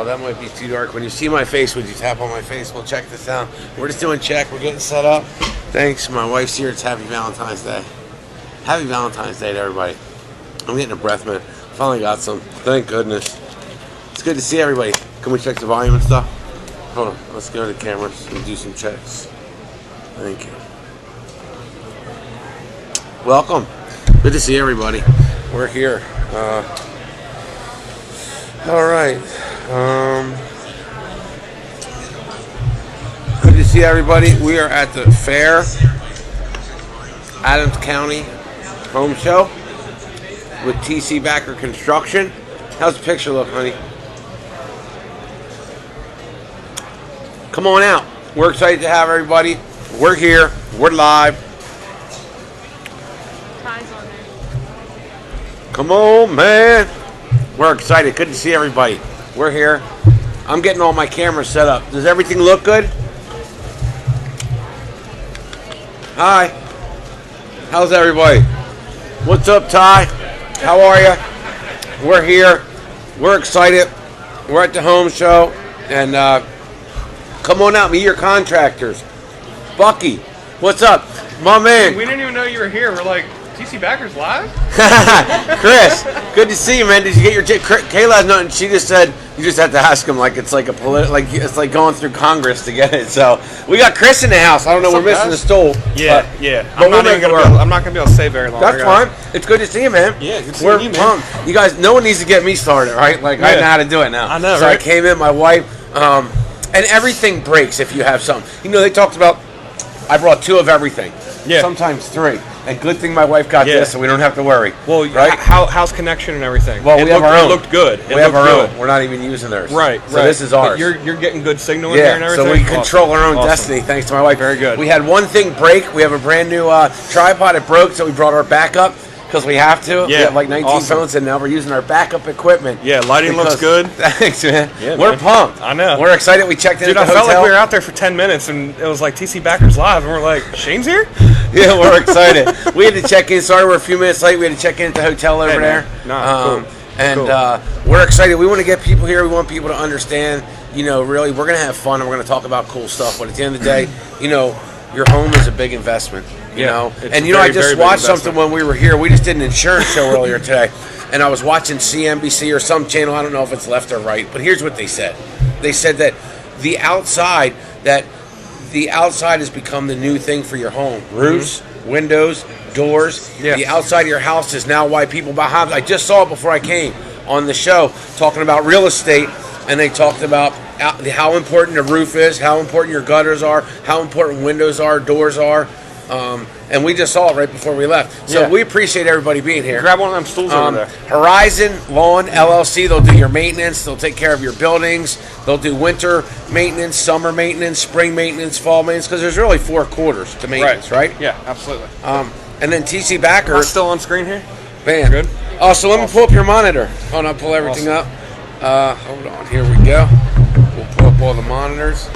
Oh, that might be too dark. When you see my face, would you tap on my face? We'll check this out. We're just doing check. We're getting set up. Thanks. My wife's here. It's Happy Valentine's Day. Happy Valentine's Day to everybody. I'm getting a breath mint. Finally got some. Thank goodness. It's good to see everybody. Can we check the volume and stuff? Hold on. Let's go to the cameras and do some checks. Thank you. Welcome. Good to see everybody. We're here. All right. Good to see everybody. We are at the Fair Adams County Home Show with TC Backer Construction. How's the picture look, honey? Come on out. We're excited to have everybody. We're here. We're live. Ties on there. Come on, man. We're excited. Good to see everybody. We're here. I'm getting all my cameras set up. Does everything look good? Hi. How's everybody? What's up, Ty? How are you? We're here. We're excited. We're at the home show. And come on out. Meet your contractors. Bucky, what's up? My man. We didn't even know you were here. We're like, TC Backer's live? Chris, good to see you, man. Did you get your Kayla has nothing. She just said you just have to ask him like it's like it's like going through Congress to get it. So we got Chris in the house. I don't know. We're missing the stool. Yeah. But I'm not gonna be able to stay very long. That's fine. It's good to see you, man. Yeah, good to see you, man. Pumped. You guys, no one needs to get me started, right? Like I know how to do it now. I know, so right? I came in, my wife, and everything breaks if you have something. You know, they talked about. I brought 2 of everything. Yeah. Sometimes 3. And good thing my wife got this, so we don't have to worry. Well, right? How's connection and everything? Well, we have our own. It looked good. We have our own. We're not even using theirs. Right. So this is ours. But you're getting good signal in there and everything? So we control our own destiny thanks to my wife. Very good. We had one thing break. We have a brand new tripod. It broke, so we brought our backup because we have to. Yeah. We have like 19 phones, and now we're using our backup equipment. Yeah, lighting looks good. Thanks, man. Yeah, we're man. pumped. I know. We're excited. We checked in at the hotel. I felt like we were out there for 10 minutes, and it was like TC Backer's live, and we're like, Shane's here? Yeah, we're excited. We had to check in. Sorry, we're a few minutes late. We had to check in at the hotel over there. Cool. And we're excited. We want to get people here. We want people to understand, really, we're going to have fun and we're going to talk about cool stuff. But at the end of the day, your home is a big investment, you know. And, I just watched something when we were here. We just did an insurance show earlier today. And I was watching CNBC or some channel. I don't know if it's left or right. But here's what they said. They said that the outside has become the new thing for your home. Roofs, windows, doors. Yeah. The outside of your house is now why people buy houses. I just saw it before I came on the show talking about real estate, and they talked about how important the roof is, how important your gutters are, how important windows are, doors are. And we just saw it right before we left. So we appreciate everybody being here. Grab one of them stools over there. Horizon Lawn LLC, they'll do your maintenance. They'll take care of your buildings. They'll do winter maintenance, summer maintenance, spring maintenance, fall maintenance, because there's really 4 quarters to maintenance, right? Yeah, absolutely. And then TC Backer. Am I still on screen here? Man. Good. Oh, so let me pull up your monitor. Hold on, pull everything up. Hold on, here we go. We'll pull up all the monitors.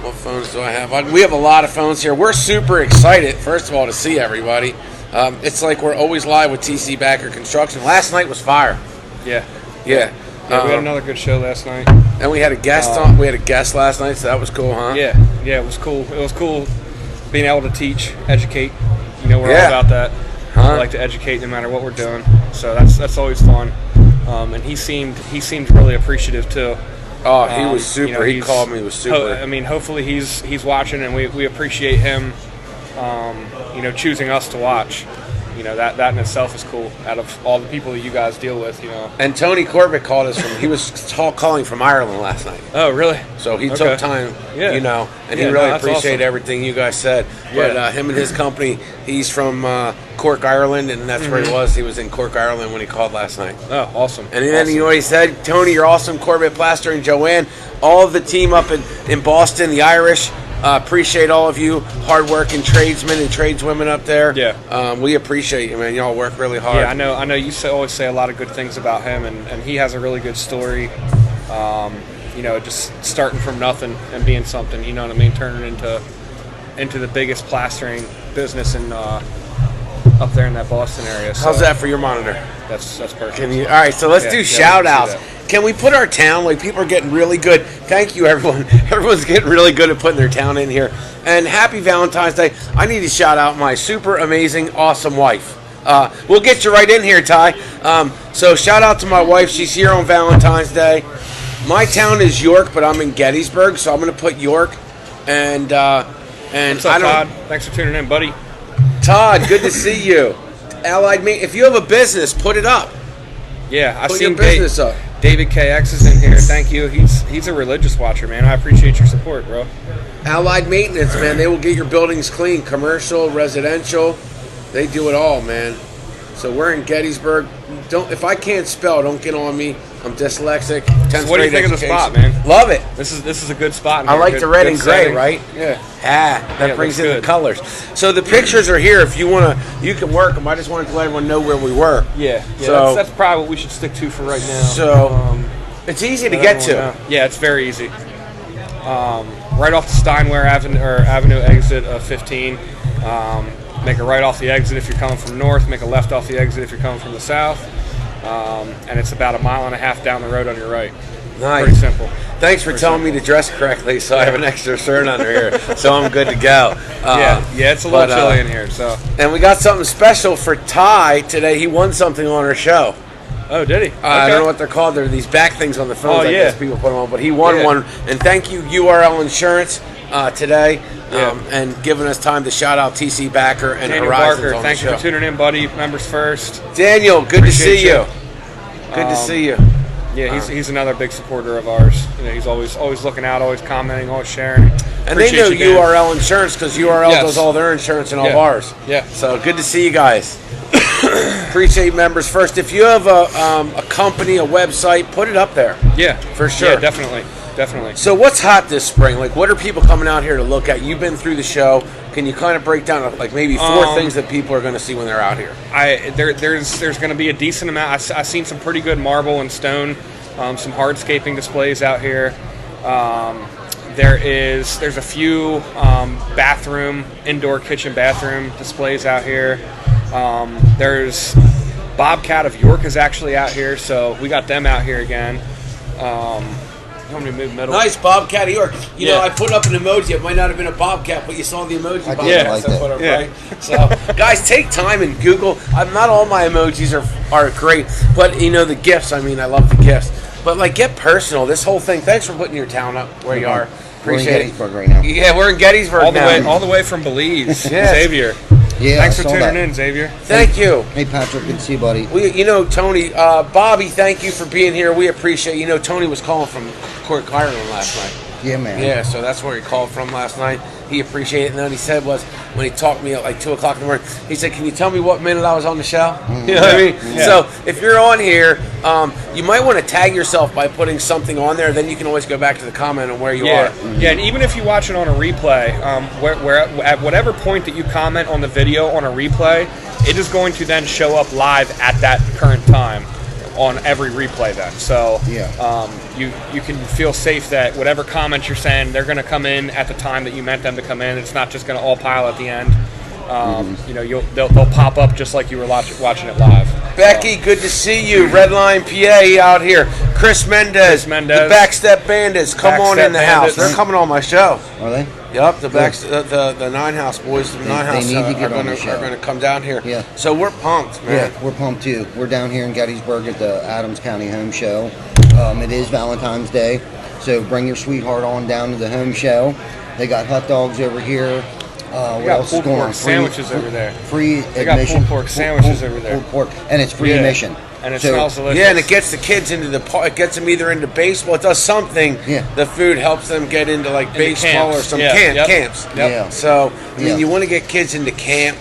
What phones do I have? We have a lot of phones here. We're super excited, first of all, to see everybody. It's like we're always live with TC Backer Construction. Last night was fire. Yeah. Yeah. We had another good show last night. And we had a guest on. We had a guest last night, so that was cool, huh? Yeah, it was cool. It was cool being able to teach, educate. We're all about that. We like to educate no matter what we're doing. So that's always fun. And he seemed really appreciative too. Oh, he was super. He called me. He was super. Hopefully he's watching, and we appreciate him. Choosing us to watch. That in itself is cool. Out of all the people that you guys deal with, And Tony Corbett called us from. He was calling from Ireland last night. Oh, really? So he took time. And he really appreciated everything you guys said. Yeah. But him and his company, he's from Cork, Ireland, and that's where he was. He was in Cork, Ireland when he called last night. Oh, awesome. And then you know what he said? Tony, you're awesome. Corbett, Plaster, and Joanne, all of the team up in Boston, the Irish. Appreciate all of you hard-working tradesmen and tradeswomen up there. Yeah. We appreciate you, man. Y'all work really hard. Yeah, I know you always say a lot of good things about him, and he has a really good story. Just starting from nothing and being something, you know what I mean? Turning into the biggest plastering business in up there in that Boston area. So how's that for your monitor? That's perfect. All right, so let's do shout outs. Can we put our town, like people are getting really good. Thank you, everyone. Everyone's getting really good at putting their town in here. And happy Valentine's Day. I need to shout out my super amazing, awesome wife. We'll get you right in here, Ty. So shout out to my wife. She's here on Valentine's Day. My town is York, but I'm in Gettysburg, so I'm going to put York. And what's up, Todd? Thanks for tuning in, buddy. Todd, good to see you. Allied Me. If you have a business, put it up. Yeah, I've put seen your business up. David KX is in here. Thank you. He's a religious watcher, man. I appreciate your support, bro. Allied Maintenance, man. They will get your buildings clean. Commercial, residential. They do it all, man. So we're in Gettysburg. If I can't spell, don't get on me. I'm dyslexic. 10th What do you think grade of the education. spot, man? Love it. This is a good spot. I like the red and gray, setting. right? Yeah. That brings in the colors. So the pictures are here. If you want to, you can work them. I just wanted to let everyone know where we were. Yeah. So that's probably what we should stick to for right now. So it's easy to get to. Yeah, it's very easy. Right off the Steinway Avenue exit of 15. Make a right off the exit if you're coming from north. Make a left off the exit if you're coming from the south. And it's about 1.5 miles down the road on your right. Nice. Pretty simple. Thanks for telling me to dress correctly, so I have an extra shirt under here, so I'm good to go. It's a little chilly in here. So. And we got something special for Ty today. He won something on our show. Oh, did he? Okay. I don't know what they're called. There are these back things on the phones. Oh, I guess people put them on, but he won one. And thank you, URL Insurance, today, and giving us time to shout out TC Backer and Daniel Horizons Barker, on thank the you show. for tuning in, buddy. Members first. Daniel, good Appreciate to see you. Good to see you. Yeah, he's another big supporter of ours. You know, he's always looking out, always commenting, always sharing. And they know URL Insurance because URL does all their insurance and all of ours. Yeah. So good to see you guys. Appreciate members first. If you have a company, a website, put it up there. Yeah, for sure. Yeah, definitely. So what's hot this spring? Like, what are people coming out here to look at? You've been through the show. Can you kind of break down like maybe 4 things that people are going to see when they're out here? There's going to be a decent amount. I've seen some pretty good marble and stone, some hardscaping displays out here. There's a few indoor kitchen bathroom displays out here. There's Bobcat of York is actually out here, so we got them out here again. You want me to move middle? Nice, Bobcat of York. You know, I put up an emoji. It might not have been a Bobcat, but you saw the emoji. I did like that. Right? So, guys, take time and Google. Not all my emojis are great, but you know the gifts. I mean, I love the gifts. But like, get personal. This whole thing. Thanks for putting your town up where you are. Appreciate we're in Gettysburg right now. Yeah, we're in Gettysburg all the way from Belize. Xavier. Yeah, thanks for tuning in, Xavier. Thank you. Hey, Patrick, good to see you, buddy. Tony, Bobby, thank you for being here. We appreciate you. Tony was calling from Cork, Ireland last night. Yeah, man. Yeah, so that's where he called from last night. He appreciated it. And then he said when he talked to me at like 2 o'clock in the morning, he said, "Can you tell me what minute I was on the show?" You know what I mean? Yeah. So if you're on here, you might want to tag yourself by putting something on there. Then you can always go back to the comment on where you are. Yeah, and even if you watch it on a replay, where at whatever point that you comment on the video on a replay, it is going to then show up live at that current time on every replay then. So you can feel safe that whatever comments you're saying, they're going to come in at the time that you meant them to come in. It's not just going to all pile at the end. They'll pop up just like you were watching it live. Becky, good to see you. Redline PA out here. Chris Mendez. The Backstep Bandits. Come on in the house. They're coming on my show. Are they? Yep, the Nine House boys. The Nine House are going to come down here. Yeah. So we're pumped, man. Yeah, we're pumped too. We're down here in Gettysburg at the Adams County Home Show. It is Valentine's Day, so bring your sweetheart on down to the home show. They got hot dogs over here. What else is going on? Sandwiches over there. Free admission. They got pulled pork sandwiches over there. Pulled pork, and it's free admission. And it smells delicious. Yeah, and it gets the kids into it gets them either into baseball. It does something. Yeah. The food helps them get into like baseball or some camps. Yep. Yeah. So I mean, you want to get kids into camp.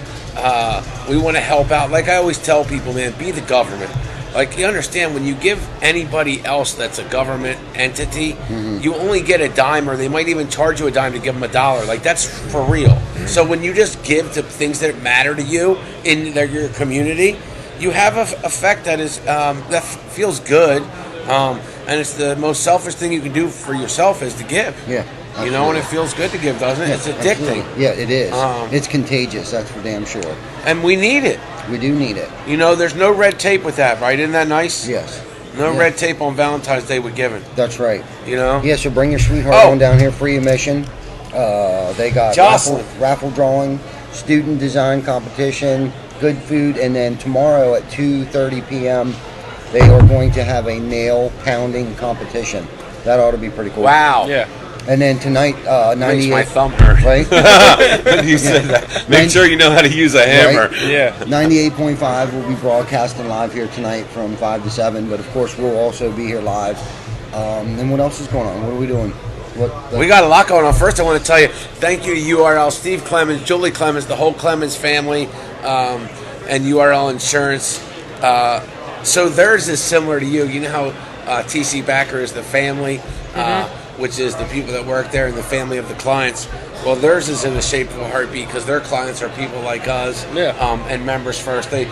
We want to help out. Like I always tell people, man, be the government. Like, you understand, when you give anybody else that's a government entity, you only get a dime, or they might even charge you a dime to give them $1. Like, that's for real. So when you just give to things that matter to you in your community, you have an effect that is that feels good, and it's the most selfish thing you can do for yourself is to give. Yeah. You know, and it feels good to give, doesn't it? Yeah, It's addicting. absolutely. Yeah, it is. It's contagious. That's for damn sure. And we need it. We do need it. You know, there's no red tape with that, right? Isn't that nice? Yes. No red tape on Valentine's Day with giving. That's right. You know? Yeah, so bring your sweetheart on down here, free admission. They got raffle drawing, student design competition, good food, and then tomorrow at 2:30 p.m. they are going to have a nail pounding competition. That ought to be pretty cool. Wow. Yeah. And then tonight, 98. Makes my thumb hurt. Right? When you said that. Make sure you know how to use a hammer. Right? Yeah. 98.5 will be broadcasting live here tonight from 5 to 7, but of course we'll also be here live. And what else is going on? What are we doing? We got a lot going on. First, I want to tell you, thank you to URL, Steve Clemens, Julie Clemens, the whole Clemens family, and URL Insurance. So theirs is similar to you. You know how TC Backer is the family, which is the people that work there and the family of the clients. Well, theirs is in the shape of a heartbeat because their clients are people like us and members first. They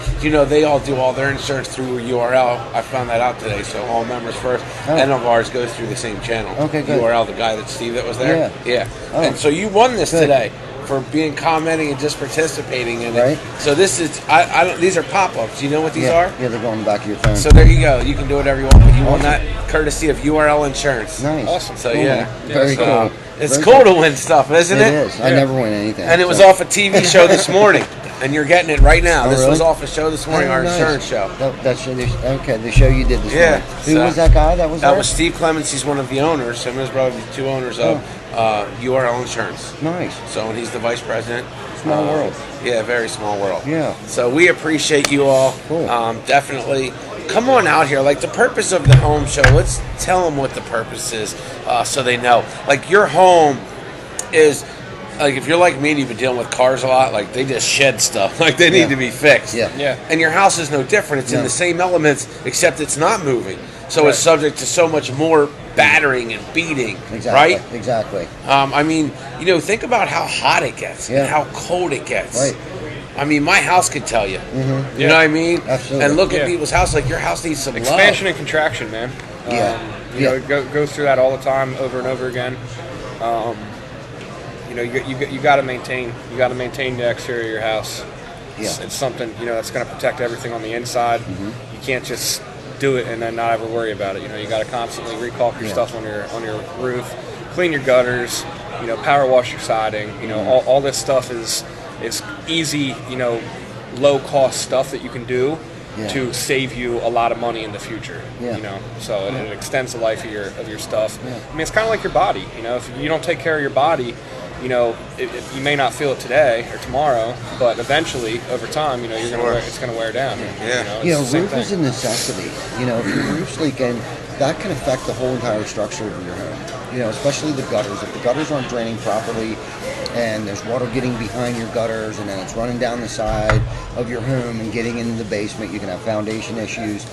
all do all their insurance through URL. I found that out today. So all members first and of ours goes through the same channel. Okay, good. URL, the guy that Steve that was there. Yeah. Oh. And so you won this today for being commenting and just participating in it. Right. So this is I don't. These are pop-ups. You know what these are? Yeah, they're going in the back of your phone. So there you go. You can do whatever you want. But you won that courtesy of URL Insurance. Nice. Awesome. So cool, yeah, very cool. It's Very cool cool. to win stuff, isn't it? It is. I never win anything. And it was off a TV show this morning, and you're getting it right now. Oh, This really? was off a show this morning, our nice. insurance show. That show, okay, the show you did this morning. Who so was that guy that was there? That was Steve Clemens. He's one of the owners. Him and his brother, the two owners of URL Insurance. Nice. So and he's the vice president. Small world. Yeah, very small world. Yeah. So we appreciate you all. Cool. Definitely. Come on out here. Like the purpose of the home show, let's tell them what the purpose is so they know. Like your home is, like if you're like me and you've been dealing with cars a lot, like they just shed stuff. Like they need to be fixed. Yeah. Yeah. And your house is no different. It's in the same elements, except it's not moving. So it's subject to so much more battering and beating. Exactly. Right? Exactly. I mean, think about how hot it gets and how cold it gets. Right. I mean, my house could tell you. Mm-hmm. You know what I mean? Absolutely. And look at people's house. Like your house needs some Expansion love. and contraction, man. Yeah. You know, it goes through that all the time, over and over again. You got to maintain. You got to maintain the exterior of your house. Yeah. It's something that's going to protect everything on the inside. Mm-hmm. You can't just do it and then not ever worry about it. You got to constantly recalk your stuff on your roof, clean your gutters. Power wash your siding. All this stuff is easy. Low cost stuff that you can do to save you a lot of money in the future. Yeah. So it extends the life of your stuff. Yeah. I mean, it's kind of like your body. If you don't take care of your body, you may not feel it today or tomorrow, but eventually, over time, it's gonna wear down. Roof is a necessity. If your roof's leaking, that can affect the whole entire structure of your home. Especially the gutters. If the gutters aren't draining properly, and there's water getting behind your gutters, and then it's running down the side of your home and getting into the basement, you can have foundation issues.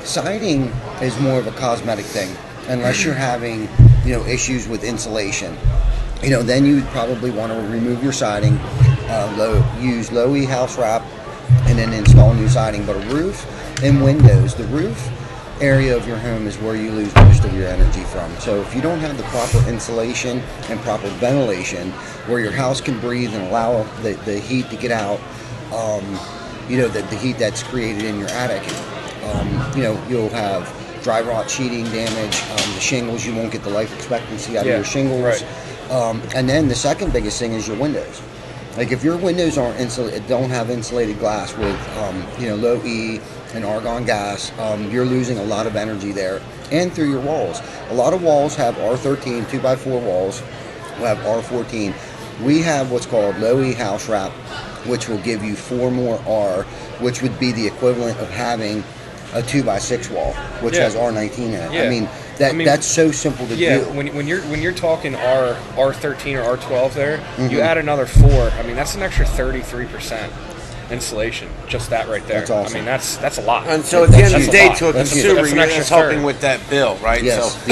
Siding is more of a cosmetic thing, unless you're having, issues with insulation. Then you would probably want to remove your siding, use low E house wrap, and then install new siding. But a roof and windows, the roof area of your home is where you lose most of your energy from. So if you don't have the proper insulation and proper ventilation where your house can breathe and allow the heat to get out, the heat that's created in your attic, you'll have dry rot sheeting damage, the shingles, you won't get the life expectancy out of your shingles. Right. And then the second biggest thing is your windows. Like if your windows don't have insulated glass with low E and argon gas, you're losing a lot of energy there. And through your walls. A lot of walls have R13, 2x4 walls will have R14. We have what's called low E house wrap, which will give you 4 more R, which would be the equivalent of having a 2x6 wall, which has R19 in it. Yeah. That's so simple to do. Yeah, when you're talking R13 or R12 there, you add another 4. I mean, that's an extra 33% insulation. Just that right there. That's awesome. I mean, that's a lot. And so at the end of the day, to a That's consumer, an you're extra just helping third. with that bill, right? Yes. So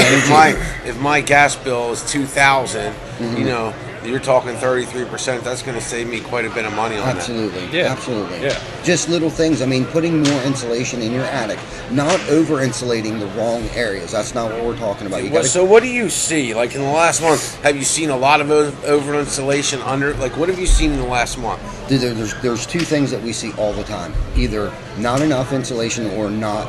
if my gas bill is $2,000, you're talking 33%. That's going to save me quite a bit of money on Absolutely. that. Yeah. Absolutely. Yeah. Just little things. I mean, putting more insulation in your attic, not over insulating the wrong areas. That's not what we're talking about. So what do you see? Like in the last month, have you seen a lot of over insulation under? Like what have you seen in the last month? There's two things that we see all the time: either not enough insulation or no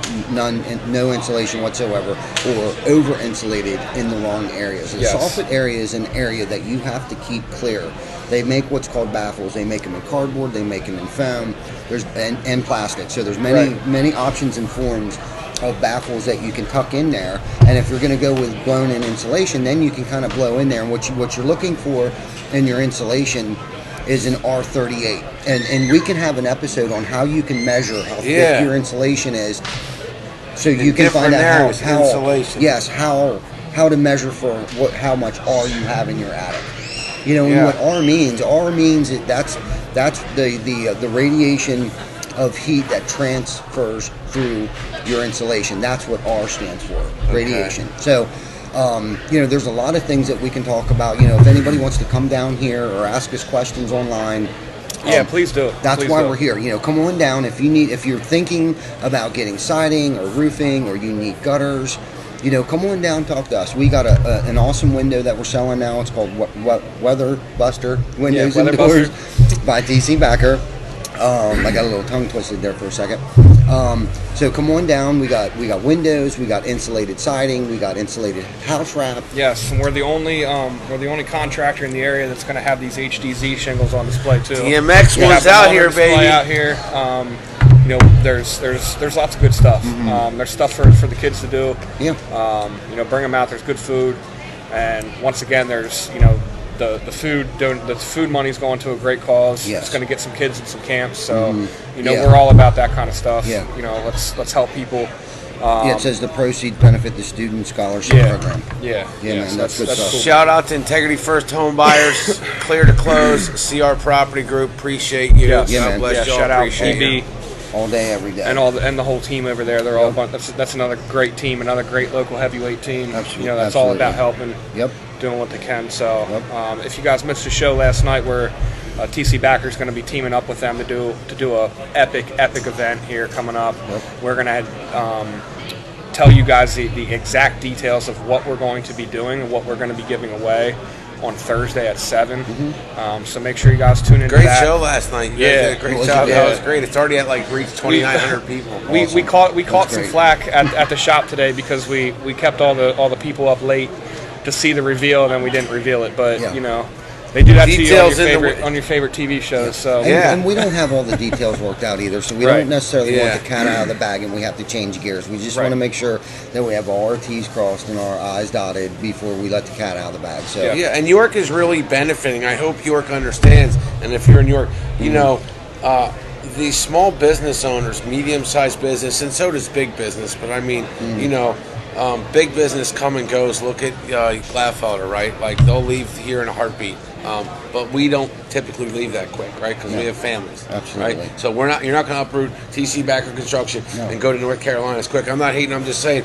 insulation whatsoever, or over insulated in the wrong areas. The soffit area is an area that you have to keep clear. They make what's called baffles. They make them in cardboard. They make them in foam. And plastic. So there's many options and forms of baffles that you can tuck in there. And if you're going to go with blown-in insulation, then you can kind of blow in there. And what you're looking for in your insulation is an R38. And we can have an episode on how you can measure how thick your insulation is, so you can find out how insulation. Yes, how to measure for how much R you have in your attic. You know, and what R means that's the radiation of heat that transfers through your insulation. That's what R stands for, radiation. So, there's a lot of things that we can talk about. You know, if anybody wants to come down here or ask us questions online, please do. That's why we're here. You know, come on down if you're thinking about getting siding or roofing, or you need gutters. You know, come on down, talk to us. We got an awesome window that we're selling now. It's called Weather Buster Windows and Doors by TC Backer. I got a little tongue twisted there for a second. So come on down. We got windows. We got insulated siding. We got insulated house wrap. Yes, and we're the only contractor in the area that's going to have these HDZ shingles on display too. DMX one's out here, baby. Out here. There's lots of good stuff. There's stuff for the kids to do. Yeah. Bring them out. There's good food, and once again, there's the food money's going to a great cause. Yes. It's going to get some kids in some camps. So we're all about that kind of stuff. Yeah. Let's help people. It says the proceeds benefit the student scholarship program. Yeah, man, that's good stuff. Cool. Shout out to Integrity First Home Buyers, Clear to Close, CR Property Group. Appreciate you. Yes. Yeah, man. Bless y'all. Shout out Appreciate PB. All day, every day, and the whole team over there. They're all that's another great team, another great local heavyweight team. Absolutely. That's all about helping, doing what they can. So, if you guys missed the show last night, where TC Backer is going to be teaming up with them to do a epic event here coming up. We're going to tell you guys the exact details of what we're going to be doing and what we're going to be giving away on Thursday at 7. So make sure you guys tune in. Great show last night. You guys did a great job. Yeah. That was great. It's already at reached 2,900 people. We caught some flack at the shop today because we kept all the people up late to see the reveal, and then we didn't reveal it. But they do that to you on your favorite TV shows. So and we don't have all the details worked out either, so we don't necessarily want the cat out of the bag and we have to change gears. We just want to make sure that we have all our T's crossed and our I's dotted before we let the cat out of the bag. So and York is really benefiting. I hope York understands. And if you're in York, these small business owners, medium-sized business, and so does big business. But I mean, big business come and goes. Look at Gladfelder, right? Like they'll leave here in a heartbeat. But we don't typically leave that quick, right? Because we have families, absolutely. Right? So you're not going to uproot TC Backer Construction and go to North Carolina as quick. I'm not hating. I'm just saying,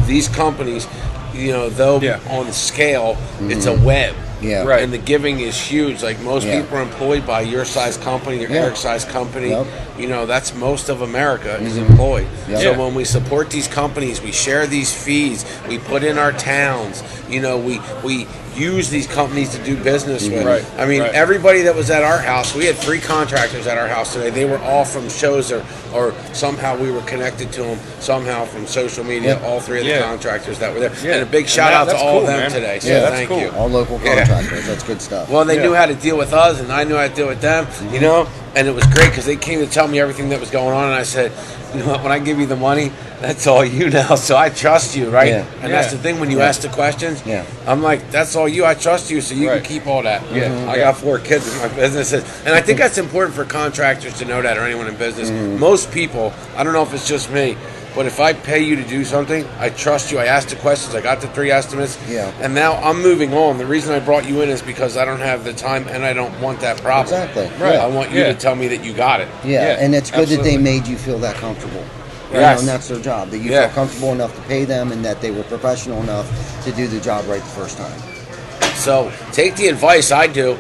these companies, though on scale, it's a web. Yeah. Right. And the giving is huge. Like most people are employed by your size company or Eric's size company. That's most of America is employed. So when we support these companies, we share these fees, we put in our towns, we use these companies to do business with. Right. I mean, everybody that was at our house, we had 3 contractors at our house today. They were all from shows or somehow we were connected to them somehow from social media, all 3 of the contractors that were there. And a big shout out to all of them today. So thank you. All local contractors. That's good stuff. Well, they knew how to deal with us, and I knew how to deal with them, and it was great because they came to tell me everything that was going on, and I said, when I give you the money, that's all you now, so I trust you, right? And that's the thing, when you ask the questions, I'm like, that's all you, I trust you, so you can keep all that. I got 4 kids in my businesses, and I think that's important for contractors to know that, or anyone in business. Most people, I don't know if it's just me, but if I pay you to do something, I trust you. I asked the questions. I got the 3 estimates. And now I'm moving on. The reason I brought you in is because I don't have the time and I don't want that problem. Exactly. Right. I want you to tell me that you got it. And it's good that they made you feel that comfortable. And that's their job. That you feel comfortable enough to pay them and that they were professional enough to do the job right the first time. So take the advice I do.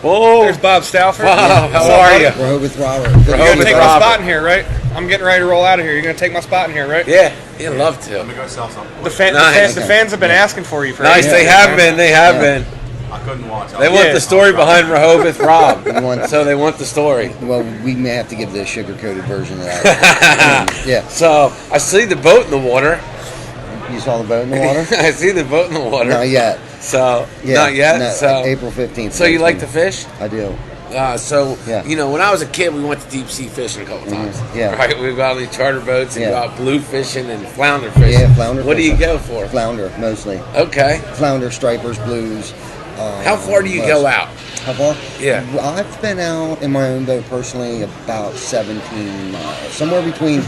Oh, there's Bob Stauffer. Wow, how are you? Rehoboth Robert. You're going to take my spot in here, right? I'm getting ready to roll out of here. You're going to take my spot in here, right? Yeah, you'd love to. Let me go sell something. The fans have been asking for you for Nice, they have been. They have been. I couldn't watch. They want the story behind Rehoboth Rob. So they want the story. Well, we may have to give the sugar-coated version of that. Yeah. So I see the boat in the water. You saw the boat in the water? I see the boat in the water. Not yet. So, Yeah, not yet? no, So April 15th. So you like to fish? I do. So, you know, when I was a kid, we went to deep sea fishing a couple times. Yeah. Right? We would go out on these charter boats and go out blue fishing and flounder fishing. Yeah, flounder What fishing. do you go for? Flounder, mostly. Okay. Flounder, stripers, blues. How far do you go out? How far? Yeah. I've been out in my own boat personally about 17 miles. Somewhere between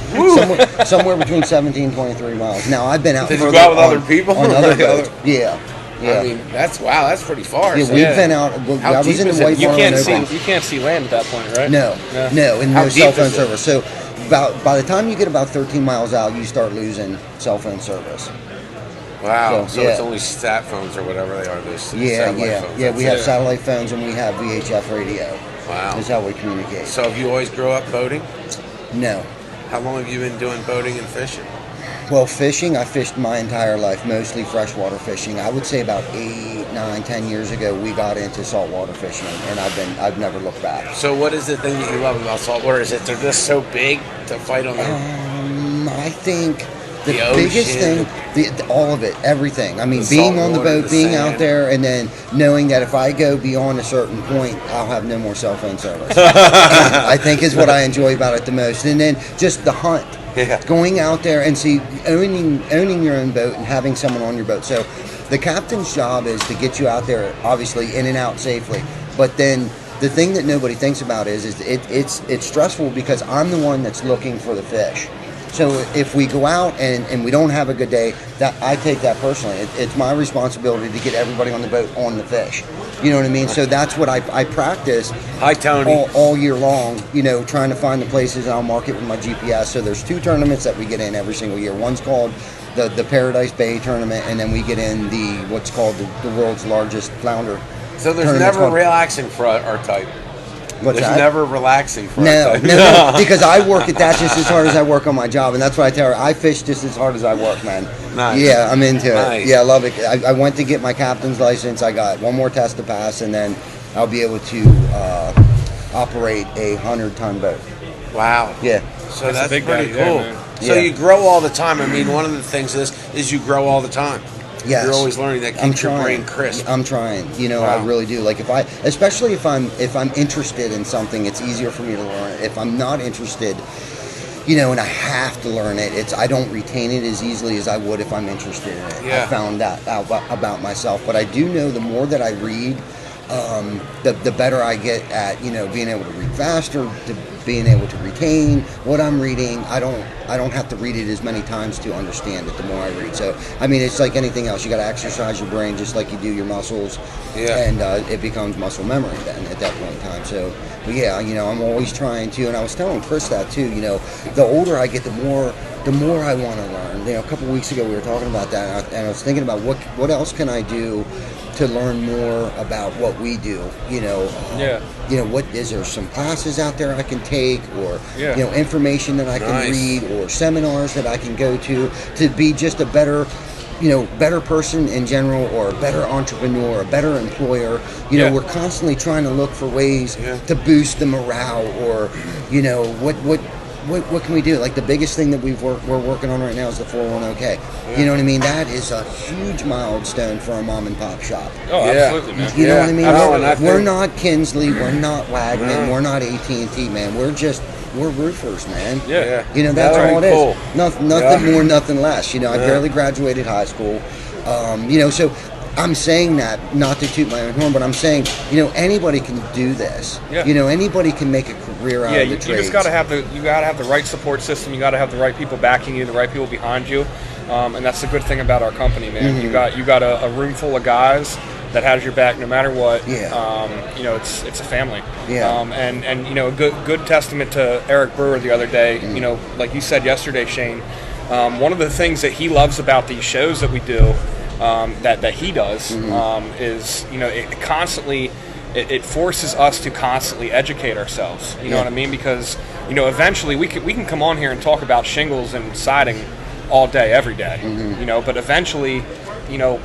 17 and 23 miles. Now, I've been out Did you further go out with on, other people? on other boats. Yeah. I mean, that's pretty far. Yeah, so we've been out. How I was deep in is the it? White You Marlin can't Open. you can't see land at that point, right? No, and How no deep cell phone is it? service. So by the time you get about 13 miles out, you start losing cell phone service. Wow. So it's yeah. only sat phones or whatever they are. Those Yeah, satellite yeah, phones. yeah. We have That's it. satellite phones and we have VHF radio. Wow. That's how we communicate. So have you always grew up boating? No. How long have you been doing boating and fishing? Well, fishing, I fished my entire life, mostly freshwater fishing. I would say about 8, 9, 10 years ago, we got into saltwater fishing, and I've never looked back. So what is the thing that you love about saltwater? Is it they're just so big to fight on them? I think the The biggest ocean. thing, all of it, everything. I mean, The being salt on the water, boat, the being sand. out there, and then knowing that if I go beyond a certain point, I'll have no more cell phone service. I think is what I enjoy about it the most. And then just the hunt. Yeah. Going out there and owning your own boat and having someone on your boat. So the captain's job is to get you out there, obviously in and out safely. But then the thing that nobody thinks about is it's stressful because I'm the one that's looking for the fish. So if we go out and we don't have a good day, that I take that personally. It's my responsibility to get everybody on the boat on the fish. You know what I mean? So that's what I practice. Hi, Tony. All year long, you know, trying to find the places, and I'll mark it with my GPS. So there's 2 tournaments that we get in every single year. One's called the Paradise Bay tournament, and then we get in what's called the world's largest flounder. So there's tournament never called- relaxing for our type. What's There's that? never relaxing for our No, type. no, because I work at that just as hard as I work on my job, and that's what I tell her. I fish just as hard as I work, man. Nice. Yeah, I'm into Nice. it. Yeah, I love it. I went to get my captain's license. I got one more test to pass, and then I'll be able to operate a 100-ton boat. Wow. Yeah. So that's a big pretty guy there, cool. man. So Yeah. you grow all the time. I mean, one of the things is you grow all the time. Yes. You're always learning. That I'm keeps your trying. brain crisp. I'm trying. You know, Wow. I really do. Like especially if I'm interested in something, it's easier for me to learn it. If I'm not interested, you know, and I have to learn it, I don't retain it as easily as I would if I'm interested in it. Yeah. I found that out about myself. But I do know the more that I read, the better I get at, you know, being able to read faster, to being able to retain what I'm reading. I don't have to read it as many times to understand it the more I read. So, I mean, it's like anything else. You got to exercise your brain just like you do your muscles. Yeah. And it becomes muscle memory then at that point in time. So, but yeah, you know, I'm always trying to, and I was telling Chris that too, you know, the older I get, the more I want to learn. You know, a couple of weeks ago we were talking about that, and I was thinking about what else can I do to learn more about what we do, you know. Yeah. You know, what is there some classes out there I can take, or Yeah. you know, information that I can Nice. read, or seminars that I can go to be just a better, you know, better person in general, or a better entrepreneur, a better employer. You know, Yeah. we're constantly trying to look for ways Yeah. to boost the morale, or you know, what can we do? Like the biggest thing that we're working on right now is the 401k. You know what I mean? That is a huge milestone for a mom and pop shop. Oh, Yeah. absolutely, man. You know Yeah, what I mean? I know, and I We're think- not Kinsley, we're not Wagner, No. we're not AT&T, man. We're roofers, man. Yeah. You know, that's Very all it is. cool. Nothing Yeah. more, nothing less. You know, I Yeah. barely graduated high school. You know, so I'm saying that not to toot my own horn, but I'm saying, you know, anybody can do this. Yeah. You know, anybody can make a career out Yeah, of the you trades. just gotta have the right support system. You gotta have the right people backing you, the right people behind you, and that's the good thing about our company, man. Mm-hmm. You got a room full of guys that has your back no matter what. Yeah. You know, it's a family. Yeah. And you know, a good testament to Eric Brewer the other day. Mm-hmm. You know, like you said yesterday, Shane. One of the things that he loves about these shows that we do. that he does is, it constantly. It forces us to constantly educate ourselves. You know what I mean? Because eventually we can come on here and talk about shingles and siding all day, every day. But eventually,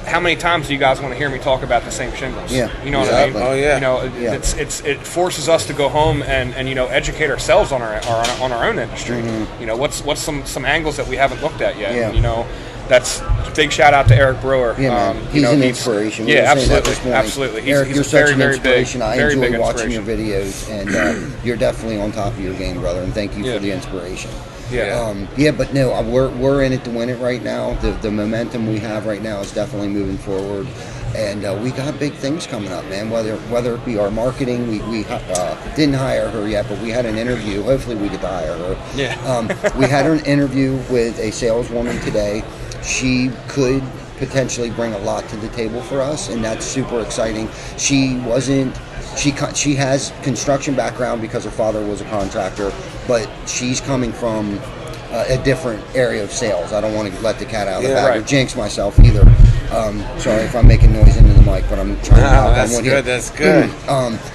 how many times do you guys want to hear me talk about the same shingles? Yeah. You know what I mean? Oh yeah. It forces us to go home and educate ourselves on our own industry. What's some angles that we haven't looked at yet? Yeah. That's a big shout out to Eric Brewer. Yeah, man. He's an inspiration. We were saying that this morning. Absolutely. Eric, he's you're very, such an very inspiration. big, I very enjoy big watching your inspiration. videos, and you're definitely on top of your game, brother. And thank you for the inspiration. Yeah. But no, we're in it to win it right now. The momentum we have right now is definitely moving forward, and we got big things coming up, man. Whether it be our marketing, we didn't hire her yet, but we had an interview. Hopefully, we get to hire her. Yeah. We had an interview with a saleswoman today. She could potentially bring a lot to the table for us, and that's super exciting. She has construction background because her father was a contractor, but she's coming from a different area of sales. I don't want to let the cat out of the bag or jinx myself either. Sorry if I'm making noise into the mic, but I'm trying to knock on wood here. That's good.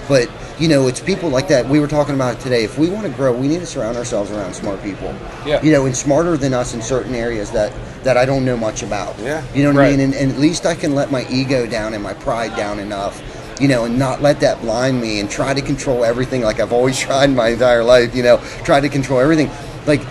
But it's people like that. We were talking about it today. If we want to grow, we need to surround ourselves around smart people. Yeah. And smarter than us in certain areas that I don't know much about. Yeah. You know what I mean? And at least I can let my ego down and my pride down enough, and not let that blind me and try to control everything like I've always tried my entire life, try to control everything. Like,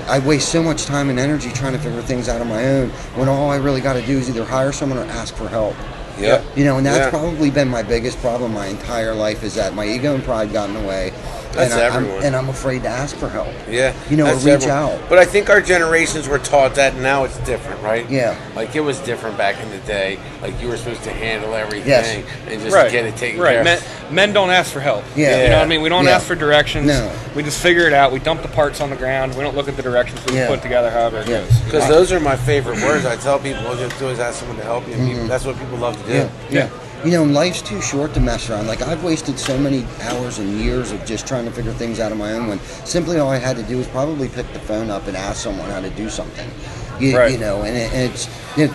I waste so much time and energy trying to figure things out on my own when all I really got to do is either hire someone or ask for help. Yeah. And that's probably been my biggest problem my entire life is that my ego and pride got in the way. That's everyone. And I'm afraid to ask for help. Yeah. Or reach out. But I think our generations were taught that, and now it's different, right? Yeah. Like, it was different back in the day. Like, you were supposed to handle everything and just get it taken care of. Men don't ask for help. Yeah. You know what I mean? We don't ask for directions. No. We just figure it out. We dump the parts on the ground. We don't look at the directions. We just put it together however it goes. Because those are my favorite words. I tell people, all you have to do is ask someone to help you. And that's what people love to do. Yeah. Life's too short to mess around. Like, I've wasted so many hours and years of just trying to figure things out on my own when simply all I had to do was probably pick the phone up and ask someone how to do something.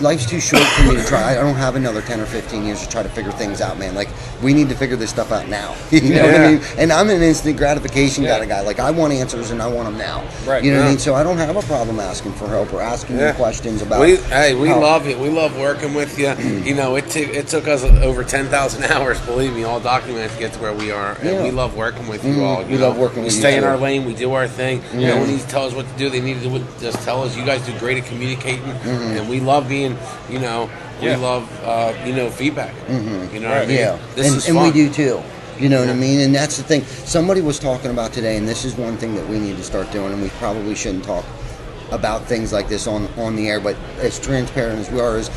Life's too short for me to try. I don't have another 10 or 15 years to try to figure things out, man. Like, we need to figure this stuff out now. You know what I mean? And I'm an instant gratification kind of guy. Like, I want answers and I want them now. Right. You know what I mean? So I don't have a problem asking for help or asking you questions about. We love it. We love working with you. It took us over 10,000 hours, believe me, all documented to get to where we are. And we love working with you all. We love working with you. We stay in our lane. We do our thing. No one needs to tell us what to do. They need to do it, just tell us. You guys do great at communicating, and we love being, we love, feedback. You know what I mean? Yeah. This is and fun. we do too. You know what I mean? And that's the thing. Somebody was talking about today, and this is one thing that we need to start doing, and we probably shouldn't talk about things like this on the air, but as transparent as we are, is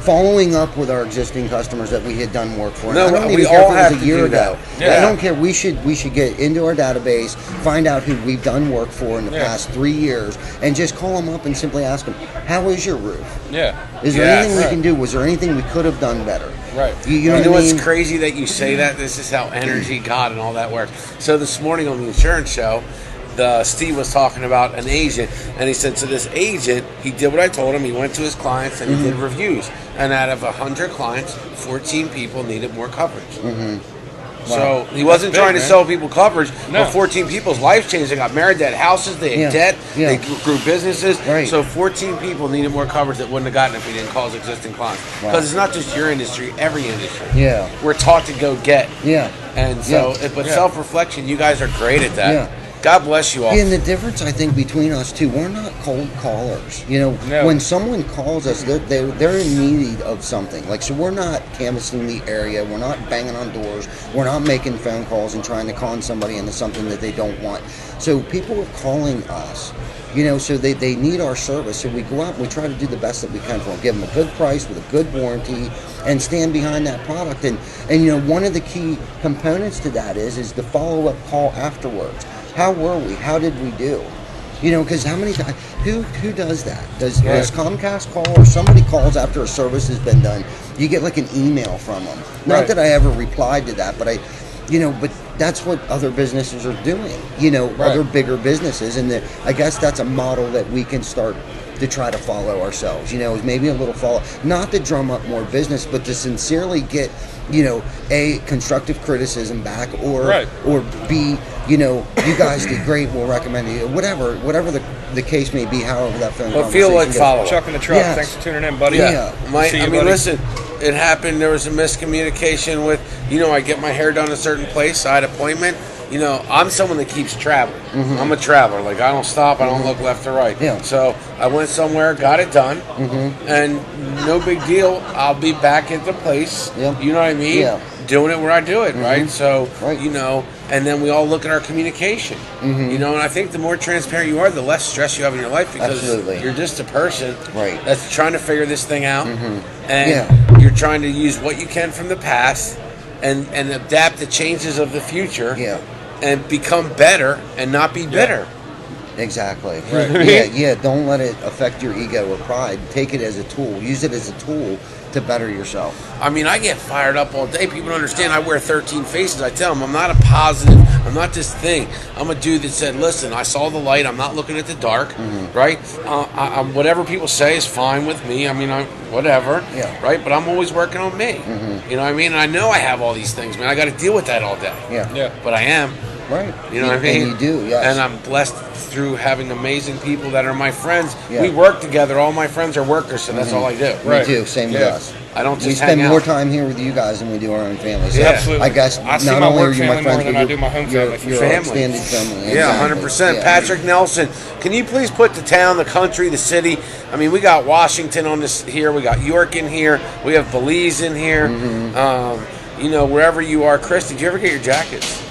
following up with our existing customers that we had done work for. No, I don't we even care all if it have was to a year do ago. that. Yeah. I don't care. We should get into our database, find out who we've done work for in the past 3 years, and just call them up and simply ask them, "How is your roof? Yeah. Is there anything we can do? Was there anything we could have done better?" Right. You know what I what's mean? crazy that you say that? This is how energy, God, and all that works. So this morning on the insurance show, Steve was talking about an agent, and he said, so this agent, he did what I told him. He went to his clients and he did reviews. And out of 100 clients, 14 people needed more coverage. So he wasn't trying to sell people coverage, but 14 people's lives changed. They got married, they had houses, they had debt, they grew businesses. Right. So 14 people needed more coverage that wouldn't have gotten if he didn't call his existing clients. Because it's not just your industry, every industry. Yeah. We're taught to go get. Yeah. And so, but self-reflection, you guys are great at that. Yeah. God bless you all. And the difference, I think, between us two, we're not cold callers. When someone calls us, they're in need of something. Like, so we're not canvassing the area, we're not banging on doors, we're not making phone calls and trying to con somebody into something that they don't want. So people are calling us, so they need our service. So we go out and we try to do the best that we can for them, give them a good price with a good warranty, and stand behind that product. And one of the key components to that is the follow-up call afterwards. How were we? How did we do? Because how many times? Who does that? Does Comcast call, or somebody calls after a service has been done? You get like an email from them. Not that I ever replied to that, but but that's what other businesses are doing. Other bigger businesses, and I guess that's a model that we can start to try to follow ourselves. Maybe a little follow, not to drum up more business, but to sincerely get, A, constructive criticism back, or B, you guys did great, we'll recommend you, whatever the case may be, however that phone Well, conversation feel like goes. follow. Chuck in the truck. Yes. Thanks for tuning in, buddy. Yeah. I mean, buddy. listen, it happened. There was a miscommunication with, I get my hair done a certain place. I had an appointment. I'm someone that keeps traveling. I'm a traveler. Like, I don't stop. I don't look left or right. Yeah. So I went somewhere, got it done, and no big deal. I'll be back at the place. Yep. You know what I mean? Yeah. Doing it where I do it, right? So, Right. and then we all look at our communication. And I think the more transparent you are, the less stress you have in your life, because Absolutely. you're just a person Right. that's trying to figure this thing out. And Yeah. you're trying to use what you can from the past and adapt the changes of the future. Yeah. And become better and not be bitter. Exactly. Right. Yeah. Don't let it affect your ego or pride. Take it as a tool. Use it as a tool to better yourself. I mean, I get fired up all day. People don't understand. I wear 13 faces. I tell them I'm not a positive. I'm not this thing. I'm a dude that said, listen, I saw the light. I'm not looking at the dark, right? Whatever people say is fine with me. I mean, whatever, Yeah. right? But I'm always working on me. You know what I mean? And I know I have all these things, man. I got to deal with that all day. Yeah. But I am. Right. You know what I mean? And you do, yes. And I'm blessed through having amazing people that are my friends. Yeah. We work together. All my friends are workers, so that's all I do. Me too. Same with us. I don't just We hang spend out. more time here with you guys than we do our own families. So Yeah. Absolutely. I guess I see not my only work are you my family more friends, than but I do my home family, for Your sure. extended family. Yeah, Exactly. 100%. Yeah. Patrick Nelson, can you please put the town, the country, the city? I mean, we got Washington on this here. We got York in here. We have Belize in here. Wherever you are. Chris, did you ever get your jackets?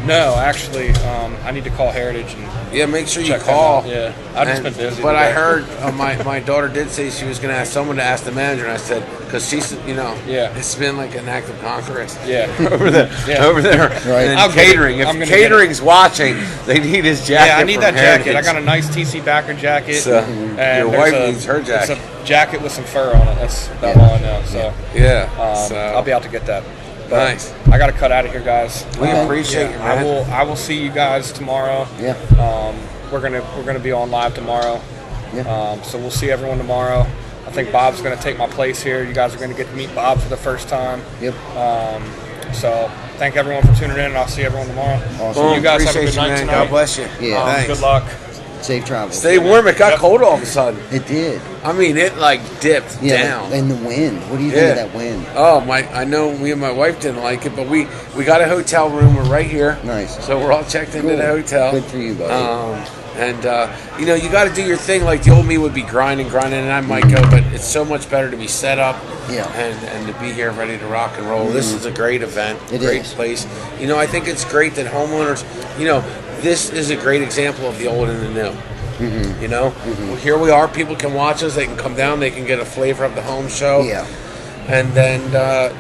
No, actually, I need to call Heritage and Yeah, make sure you check them call. out. Yeah, I've just been busy. But I today. heard my daughter did say she was going to ask someone to ask the manager, and I said, because she's, Yeah. it's been like an act of Congress. Yeah. over there. Yeah. Over there. Right. And I'll get it. catering. I'm If gonna catering's watching, they need his jacket. Yeah, I need from that jacket. I Heritage. got a nice TC Backer jacket. So, and your there's wife needs her jacket. It's a jacket with some fur on it. That's about all I know. So Yeah. I'll be out to get that. But Nice. I got to cut out of here, guys. We appreciate you, man. I will see you guys tomorrow. Yeah. We're gonna be on live tomorrow. Yeah. So we'll see everyone tomorrow. I think Bob's gonna take my place here. You guys are gonna get to meet Bob for the first time. Yep. So thank everyone for tuning in, and I'll see everyone tomorrow. Awesome. Boom. You guys have a Appreciate good you, night man. tonight. God bless you. Yeah. Thanks. Good luck. Safe travels. Stay warm. It got cold all of a sudden. It did. I mean, it like dipped Yeah. down. And the wind. What do you think of that wind? Oh I know me and my wife didn't like it, but we got a hotel room. We're right here. Nice. So we're all checked into Cool. the hotel. Good for you, buddy. You got to do your thing. Like the old me would be grinding, and I might go, but it's so much better to be set up, Yeah. and to be here ready to rock and roll. This is a great event, It great is. place. I think it's great that homeowners, this is a great example of the old and the new. Well, here we are. People can watch us. They can come down. They can get a flavor of the home show. Yeah. And then,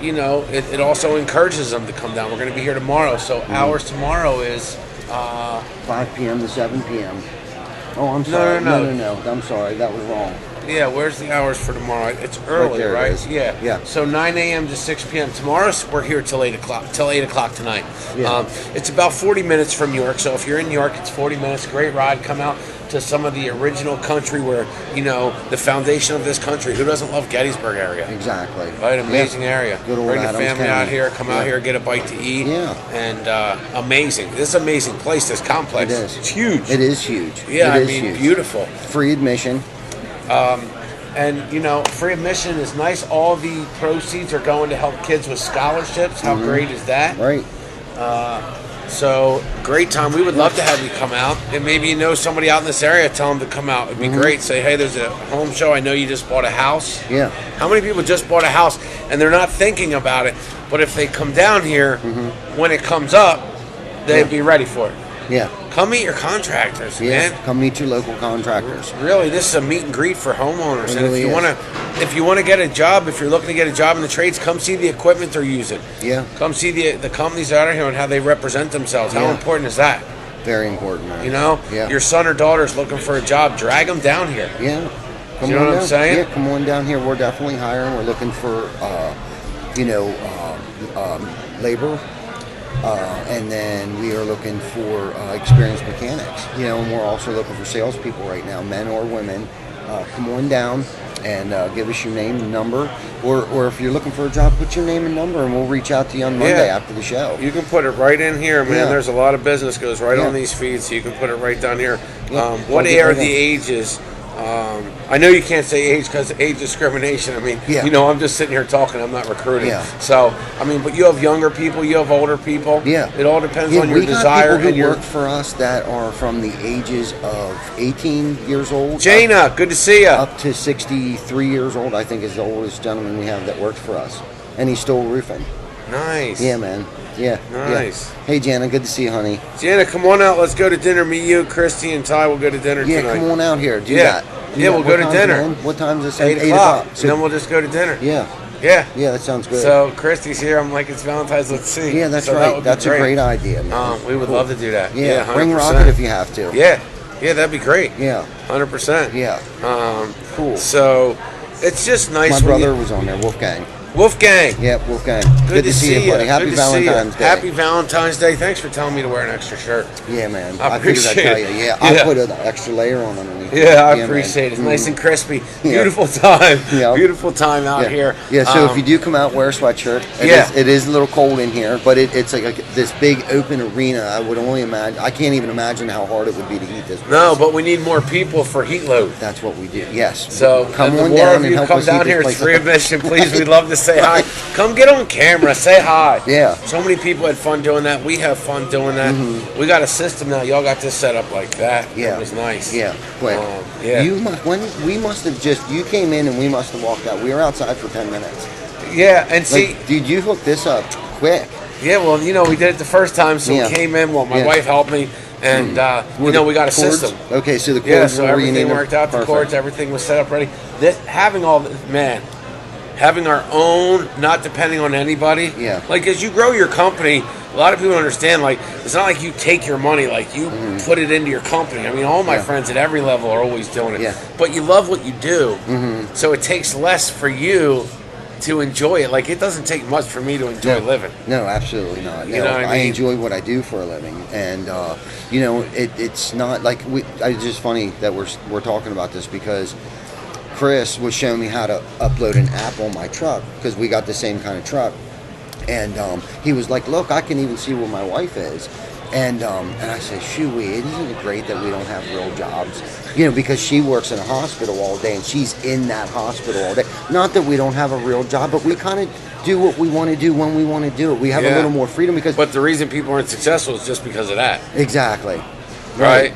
it also encourages them to come down. We're going to be here tomorrow. So ours tomorrow is 5 p.m. to 7 p.m. Oh, I'm sorry. No. I'm sorry. That was wrong. Yeah, where's the hours for tomorrow? It's early, there it right? is. Yeah. Yeah. So 9 a.m. to 6 p.m. Tomorrow, we're here till 8 o'clock. Till 8 o'clock tonight. Yeah. It's about 40 minutes from York. So if you're in York, it's 40 minutes. Great ride. Come out to some of the original country where, the foundation of this country. Who doesn't love Gettysburg area? Exactly. Right, amazing area. Good old Bring the Adams family County. out here. Come out here, get a bite to eat. Yeah. And amazing. This is an amazing place. This complex. It is. It's huge. It is huge. Yeah, It I is mean, huge. beautiful. Free admission. And, free admission is nice. All the proceeds are going to help kids with scholarships. How great is that? Right. So, great time. We would love to have you come out. And maybe somebody out in this area, tell them to come out. It'd be great. Say, hey, there's a home show. I know you just bought a house. Yeah. How many people just bought a house and they're not thinking about it? But if they come down here, when it comes up, they'd be ready for it. Yeah. Come meet your contractors, Yeah. man. Come meet your local contractors. Really, this is a meet and greet for homeowners. It And really if you want to get a job, if you're looking to get a job in the trades, come see the equipment they're using. Yeah. Come see the companies out here and how they represent themselves. How Yeah. important is that? Very important, man. Yeah. Your son or daughter's looking for a job. Drag them down here. Yeah. Come You know on what I'm down. saying? Yeah, come on down here. We're definitely hiring. We're looking for, labor. And then we are looking for experienced mechanics. And we're also looking for salespeople right now, men or women. come on down and give us your name and number, or if you're looking for a job, put your name and number, and we'll reach out to you on Monday after the show. You can put it right in here, man. Yeah. There's a lot of business goes right on these feeds, so you can put it right down here. Yeah. What are the ages? I know you can't say age because age discrimination. I mean, I'm just sitting here talking. I'm not recruiting. Yeah. So, I mean, but you have younger people, you have older people. Yeah. It all depends on your desire. We got people who work for us that are from the ages of 18 years old. Jaina, good to see you. Up to 63 years old, I think, is the oldest gentleman we have that works for us. And he's still roofing. Nice. Yeah, man. Yeah. Nice. Yeah. Hey, Jana, good to see you, honey. Jana, come on out. Let's go to dinner. Me, you, Christy, and Ty will go to dinner tonight. Yeah, come on out here. Do that. We'll go to dinner. What time is it? 8 o'clock. So, and then we'll just go to dinner. Yeah. Yeah. Yeah, that sounds good. So Christy's here. I'm like, it's Valentine's. Let's see. Yeah, that's so right. That's a great idea, man. We would love to do that. Yeah, 100%. bring Rocket if you have to. Yeah. Yeah, that'd be great. Yeah. 100%. Yeah. Cool. So it's just nice. My brother was on there, Wolfgang. Wolfgang. Yeah, Wolfgang. Good to see you, buddy. Happy Valentine's Day. Happy Valentine's Day. Thanks for telling me to wear an extra shirt. Yeah, man. I appreciate figured I'd tell you. Yeah, I put an extra layer on underneath. Yeah, I appreciate it. It's nice and crispy. Beautiful time. Beautiful time out here. Yeah, so if you do come out, wear a sweatshirt. It is a little cold in here, but it's like this big open arena. I would only imagine. I can't even imagine how hard it would be to heat this place. No, but we need more people for heat load. That's what we do. Yes. So come on more down of and you help come us down heat here. this It's place free up. admission. Please, we'd love to say hi. Come get on camera. Say hi. Yeah. So many people had fun doing that. We have fun doing that. Mm-hmm. We got a system now. Y'all got this set up like that. Yeah. It was nice. Yeah. Quick. You came in and we must have walked out. We were outside for 10 minutes. Yeah, and see, dude, you hooked this up quick. Yeah, well, we did it the first time, so we came in. Well, my wife helped me, and we got a cords? system. Okay, so the cords. So everything worked out. The cords, everything was set up ready. Having our own, not depending on anybody. Yeah. Like as you grow your company, a lot of people don't understand. Like it's not like you take your money, like you put it into your company. I mean, all my friends at every level are always doing it. Yeah. But you love what you do, so it takes less for you to enjoy it. Like it doesn't take much for me to enjoy living. No, absolutely not. You know what I mean? I enjoy what I do for a living, and it's not like it's just funny that we're talking about this because Chris was showing me how to upload an app on my truck because we got the same kind of truck, and he was like, "Look, I can even see where my wife is." And I said, "Shooey, isn't it great that we don't have real jobs? Because she works in a hospital all day and she's in that hospital all day. Not that we don't have a real job, but we kind of do what we want to do when we want to do it. We have a little more freedom because." But the reason people aren't successful is just because of that. Exactly. Right.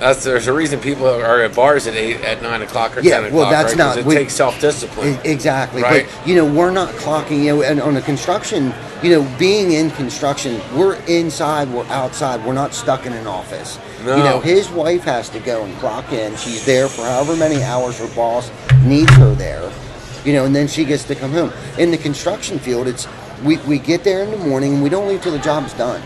There's a reason people are at bars at 9 o'clock or 10 o'clock. Well, that's right? It takes self-discipline. Exactly. Right. But we're not clocking. And on the construction, being in construction, we're inside, we're outside, we're not stuck in an office. No. His wife has to go and clock in. She's there for however many hours her boss needs her there. And then she gets to come home. In the construction field, it's we get there in the morning and we don't leave till the job's done.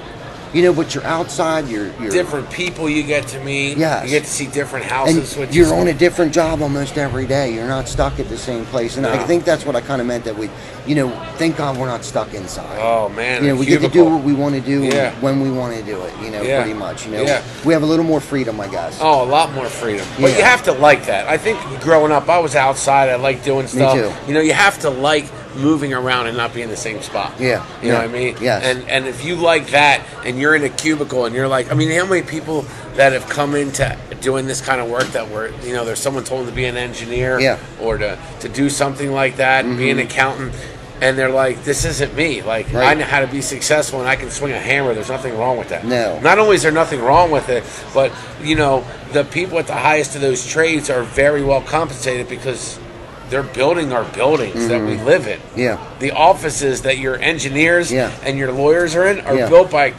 But you're outside, you're different people you get to meet. Yes. You get to see different houses. And you're on a different job almost every day. You're not stuck at the same place. And I think that's what I kind of meant that we, thank God we're not stuck inside. Oh, man. We get to do what we want to do when we want to do it, Yeah. pretty much. We have a little more freedom, I guess. Oh, a lot more freedom. But you have to like that. I think growing up, I was outside. I liked doing stuff. Me too. You have to like moving around and not be in the same spot. Yeah. You know what I mean? Yes. And if you like that and you're in a cubicle and you're like, I mean, how many people that have come into doing this kind of work that were, there's someone told them to be an engineer or to do something like that and be an accountant. And they're like, this isn't me. Like, I know how to be successful and I can swing a hammer. There's nothing wrong with that. No. Not only is there nothing wrong with it, but, the people at the highest of those trades are very well compensated because they're building our buildings that we live in. Yeah. The offices that your engineers and your lawyers are in are built by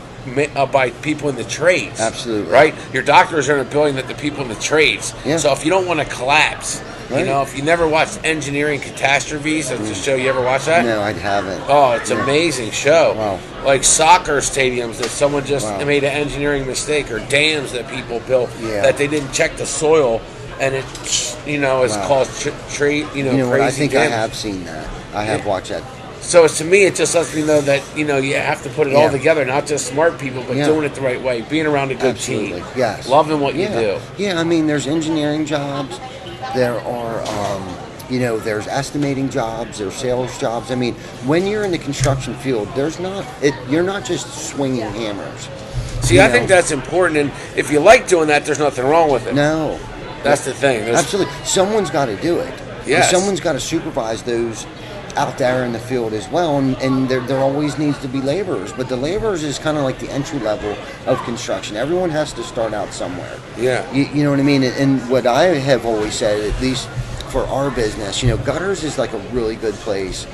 people in the trades. Absolutely. Right? Your doctors are in a building that the people in the trades. Yeah. So if you don't want to collapse, right. If you never watched Engineering Catastrophes, that's a show, you ever watch that? No, I haven't. Oh, it's an amazing show. Wow. Like soccer stadiums that someone just made an engineering mistake, or dams that people built that they didn't check the soil, and it, is caused crazy. What, I think damage. I have seen that. I have watched that. So to me, it just lets me know that you have to put it all together, not just smart people, but doing it the right way, being around a good team, Yes, loving what you do. Yeah, I mean, there's engineering jobs, There are, there's estimating jobs, there's sales jobs. I mean, when you're in the construction field, you're not just swinging hammers. See, I think that's important, and if you like doing that, there's nothing wrong with it. No. That's the thing. Absolutely. Someone's got to do it. Yes. Someone's got to supervise those out there in the field as well, and there always needs to be laborers, but the laborers is kind of like the entry level of construction. Everyone has to start out somewhere. Yeah. You know what I mean? And what I have always said, at least for our business, gutters is like a really good place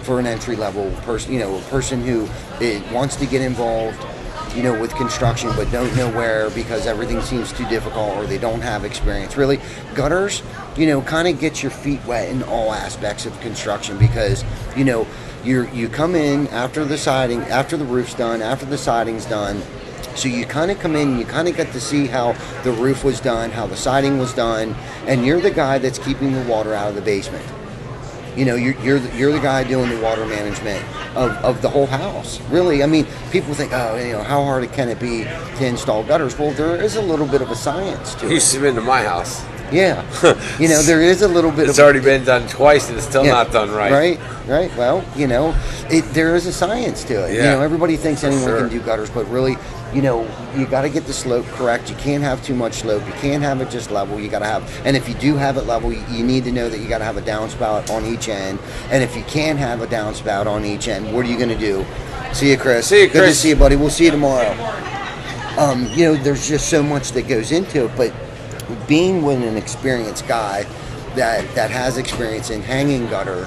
for an entry level person, a person who wants to get involved, with construction, but don't know where because everything seems too difficult or they don't have experience. Really, gutters, kind of get your feet wet in all aspects of construction because, you come in after the siding, after the roof's done, after the siding's done. So you kind of come in and you kind of get to see how the roof was done, how the siding was done, and you're the guy that's keeping the water out of the basement. You're the guy doing the water management of the whole house. Really, I mean, people think, how hard can it be to install gutters? Well, there is a little bit of a science to it. You used to be into my house. Yeah, there is a little bit. It's already been done twice, and it's still not done right. Right. Well, there is a science to it. Yeah. Everybody thinks anyone can do gutters, but really, you got to get the slope correct. You can't have too much slope. You can't have it just level. You got to have, and if you do have it level, you need to know that you got to have a downspout on each end. And if you can't have a downspout on each end, what are you going to do? See you, Chris. See you, Chris. Good to see you, buddy. We'll see you tomorrow. There's just so much that goes into it, but being with an experienced guy that has experience in hanging gutter,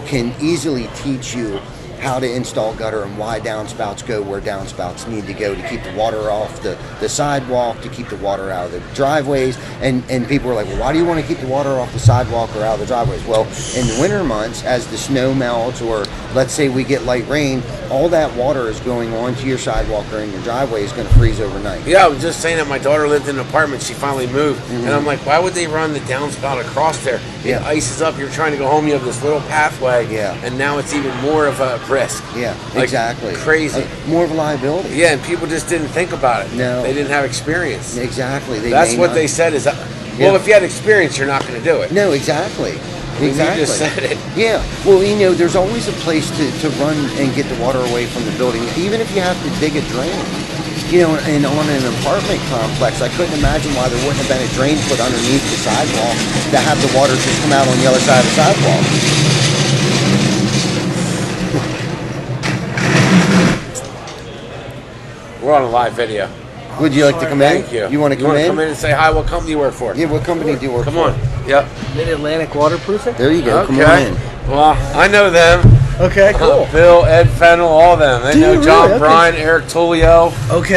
can easily teach you how to install gutter and why downspouts go where downspouts need to go to keep the water off the sidewalk, to keep the water out of the driveways. And people are like, well, why do you want to keep the water off the sidewalk or out of the driveways? Well, in the winter months, as the snow melts, or let's say we get light rain, all that water is going onto your sidewalk or in your driveway is going to freeze overnight. Yeah, I was just saying that my daughter lived in an apartment. She finally moved. And I'm like, why would they run the downspout across there? It ices up. You're trying to go home. You have this little pathway. Yeah. And now it's even more of a risk. Yeah, like, exactly. Crazy. More of a liability. Yeah, and people just didn't think about it. No. They didn't have experience. Exactly. That's what they said is, well, if you had experience, you're not going to do it. No, exactly. Exactly. You just said it. Yeah. Well, there's always a place to run and get the water away from the building, even if you have to dig a drain. And on an apartment complex, I couldn't imagine why there wouldn't have been a drain put underneath the sidewalk to have the water just come out on the other side of the sidewalk. We're on a live video. Would you like to come in? Thank you. You want to come in? Come in and say hi? What company you work for? Yeah, what company do you work for? Come on. Yep. Mid-Atlantic Waterproofing? There you go. Okay. Come on in. Well, I know them. Okay, cool. Bill, Ed Fennell, all of them. They Do know you John really? Okay. Bryan, Eric Tullio. Okay,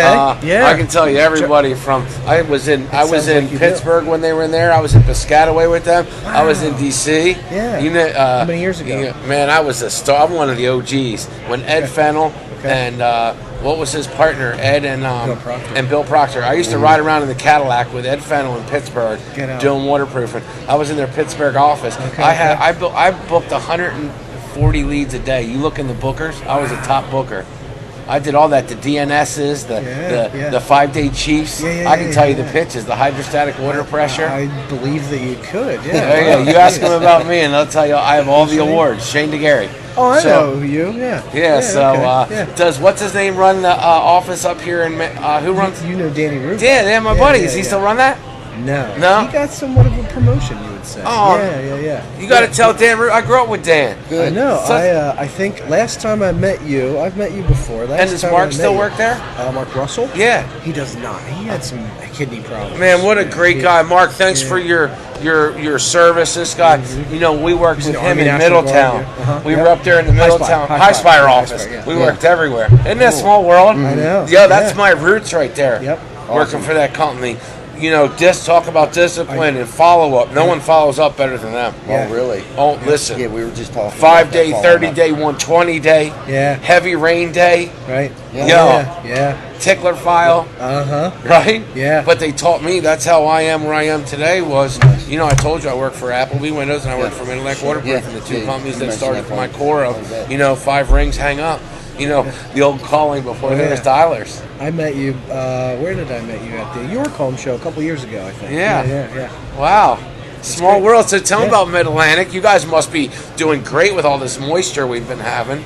yeah. I can tell you everybody from. I was in sounds like you Pittsburgh when they were in there. I was in Piscataway with them. I was in D.C. Yeah. You know, How many years ago? Man, I was a star. I'm one of the OGs. When Ed Fennell and what was his partner, Ed and Bill Proctor. I used to ride around in the Cadillac with Ed Fennell in Pittsburgh doing waterproofing. I was in their Pittsburgh office. I booked 140 leads a day. You look in the bookers, I was a top booker. I did all that, the DNSs, the 5-day Chiefs. I can tell you the pitches, the hydrostatic water pressure. I believe that you could, You ask them about me, and they'll tell you I have all the awards. Shane DeGarry. Oh, I know you, Does what's his name run the office up here in who runs? You know Danny Rubin. Yeah, my buddy. Does he still run that? No. No? He got somewhat of a promotion, you would say. Oh. Yeah. You got to tell Dan. I grew up with Dan. Good. I know. I think last time I met you, I've met you before. And does Mark still work there? Mark Russell? Yeah. He does not. He had some kidney problems. Man, what a great guy. Mark, thanks for your service. This guy, we worked with him in Middletown. We were up there in the Middletown High Spire office. We worked everywhere. Isn't that a small world? I know. Yeah, that's my roots right there. Yep. Working for that company. Talk about discipline and follow up. No one follows up better than them. Oh, really? Oh, listen. Yeah, we were just talking. 5-day, 30-day, 120-day. Yeah. Heavy rain day. Right. Yeah. Tickler file. Right? Yeah. But they taught me that's how I am where I am today was, I told you I work for Appleby Windows and I work for Mid-Atlantic Waterproofing, the two companies that started my core of, 5 rings hang up. The old calling before there was dialers. I met you, where did I met you? At the York Home Show a couple years ago, I think. Yeah. Yeah. Wow. Small world. So tell me about Mid-Atlantic. You guys must be doing great with all this moisture we've been having.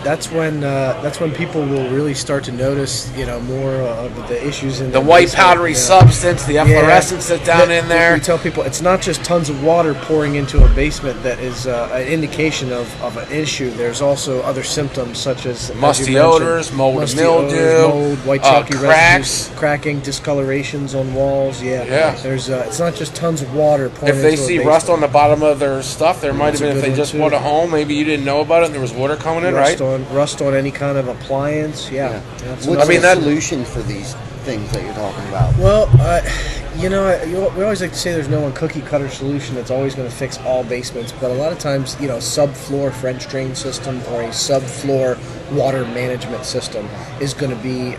That's when people will really start to notice, more of the issues in the white powdery substance, the efflorescence that's down in there. We tell people it's not just tons of water pouring into a basement that is an indication of an issue. There's also other symptoms such as musty odors, mold and mildew, white chalky cracks, residues, cracking, discolorations on walls. There's it's not just tons of water pouring if they into a see basement. rust on the bottom of their stuff, there might have been, if they just bought a home, maybe you didn't know about it and there was water coming in, right? Rust on any kind of appliance. What's the solution for these things that you're talking about? Well, we always like to say there's no one cookie cutter solution that's always going to fix all basements, but a lot of times, subfloor French drain system or a subfloor water management system is going to be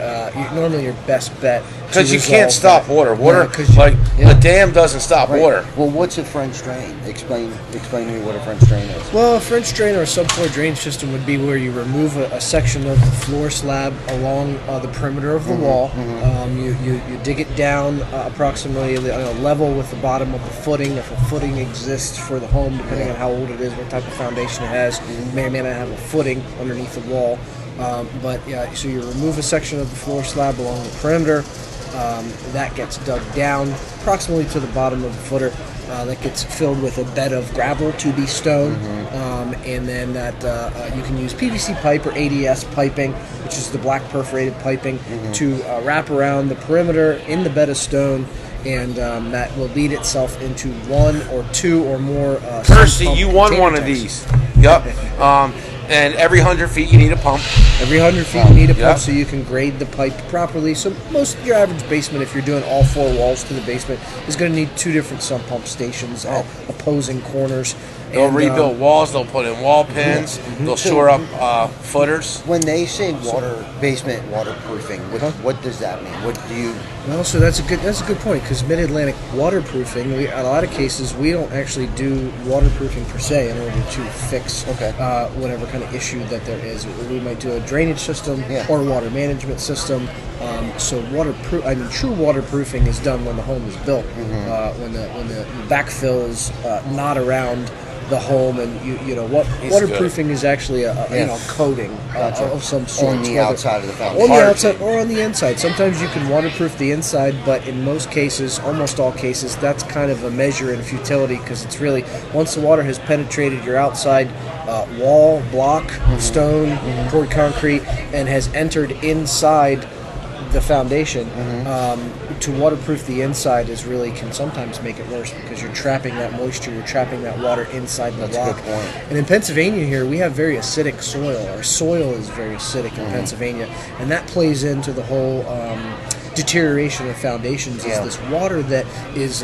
normally your best bet. Because you can't stop water. The dam doesn't stop water. Well, what's a French drain? Explain to me what a French drain is. Well, a French drain or a subfloor drain system would be where you remove a section of the floor slab along the perimeter of the wall. You dig it down approximately level with the bottom of the footing. If a footing exists for the home, depending on how old it is, what type of foundation it has, may or may not have a footing underneath the wall. So you remove a section of the floor slab along the perimeter. That gets dug down approximately to the bottom of the footer. That gets filled with a bed of gravel, 2B stone, and then you can use PVC pipe or ADS piping, which is the black perforated piping, to wrap around the perimeter in the bed of stone, and that will lead itself into one or two or more. Percy, you won one of these. Yep. And every 100 feet you need a pump. Every 100 feet you need a pump so you can grade the pipe properly. So your average basement, if you're doing all four walls to the basement, is going to need two different sump pump stations at opposing corners. They'll rebuild walls. They'll put in wall pins. They'll shore up footers. When they say basement waterproofing, what does that mean? What do you? Well, so that's a good point, because Mid-Atlantic waterproofing, in a lot of cases we don't actually do waterproofing per se in order to fix whatever kind of issue that there is. We might do a drainage system or a water management system. True waterproofing is done when the home is built, when the backfill is not around the home, and waterproofing is actually a coating of some sort on the outside of the foundation. On the outside or on the inside. Sometimes you can waterproof the inside, but in most cases, almost all cases, that's kind of a measure in futility, because it's really, once the water has penetrated your outside wall, block, stone, poured concrete, and has entered inside the foundation, to waterproof the inside can sometimes make it worse, because you're trapping that moisture, you're trapping that water inside the block. That's a good point. And in Pennsylvania here, we have very acidic soil. Our soil is very acidic in Pennsylvania, and that plays into the whole deterioration of foundations. Is this water that is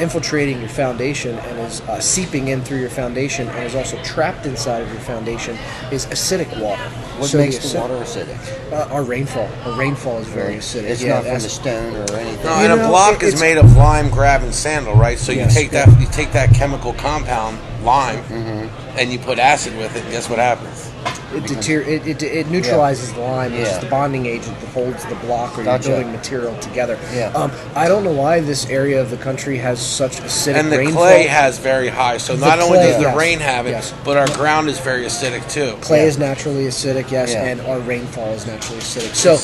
infiltrating your foundation and is seeping in through your foundation, and is also trapped inside of your foundation, is acidic water. What makes the water acidic? Our rainfall. Our rainfall is very acidic. It's not from the stone or anything. No, and a block is made of lime, grab, and sandal, right? So you take that chemical compound, lime, and you put acid with it, and guess what happens? It neutralizes the lime, which is the bonding agent that holds the block or your building material together. I don't know why this area of the country has such acidic rainfall. And the clay has very high, so not only does the rain have it, but our ground is very acidic too. Clay is naturally acidic, and our rainfall is naturally acidic. So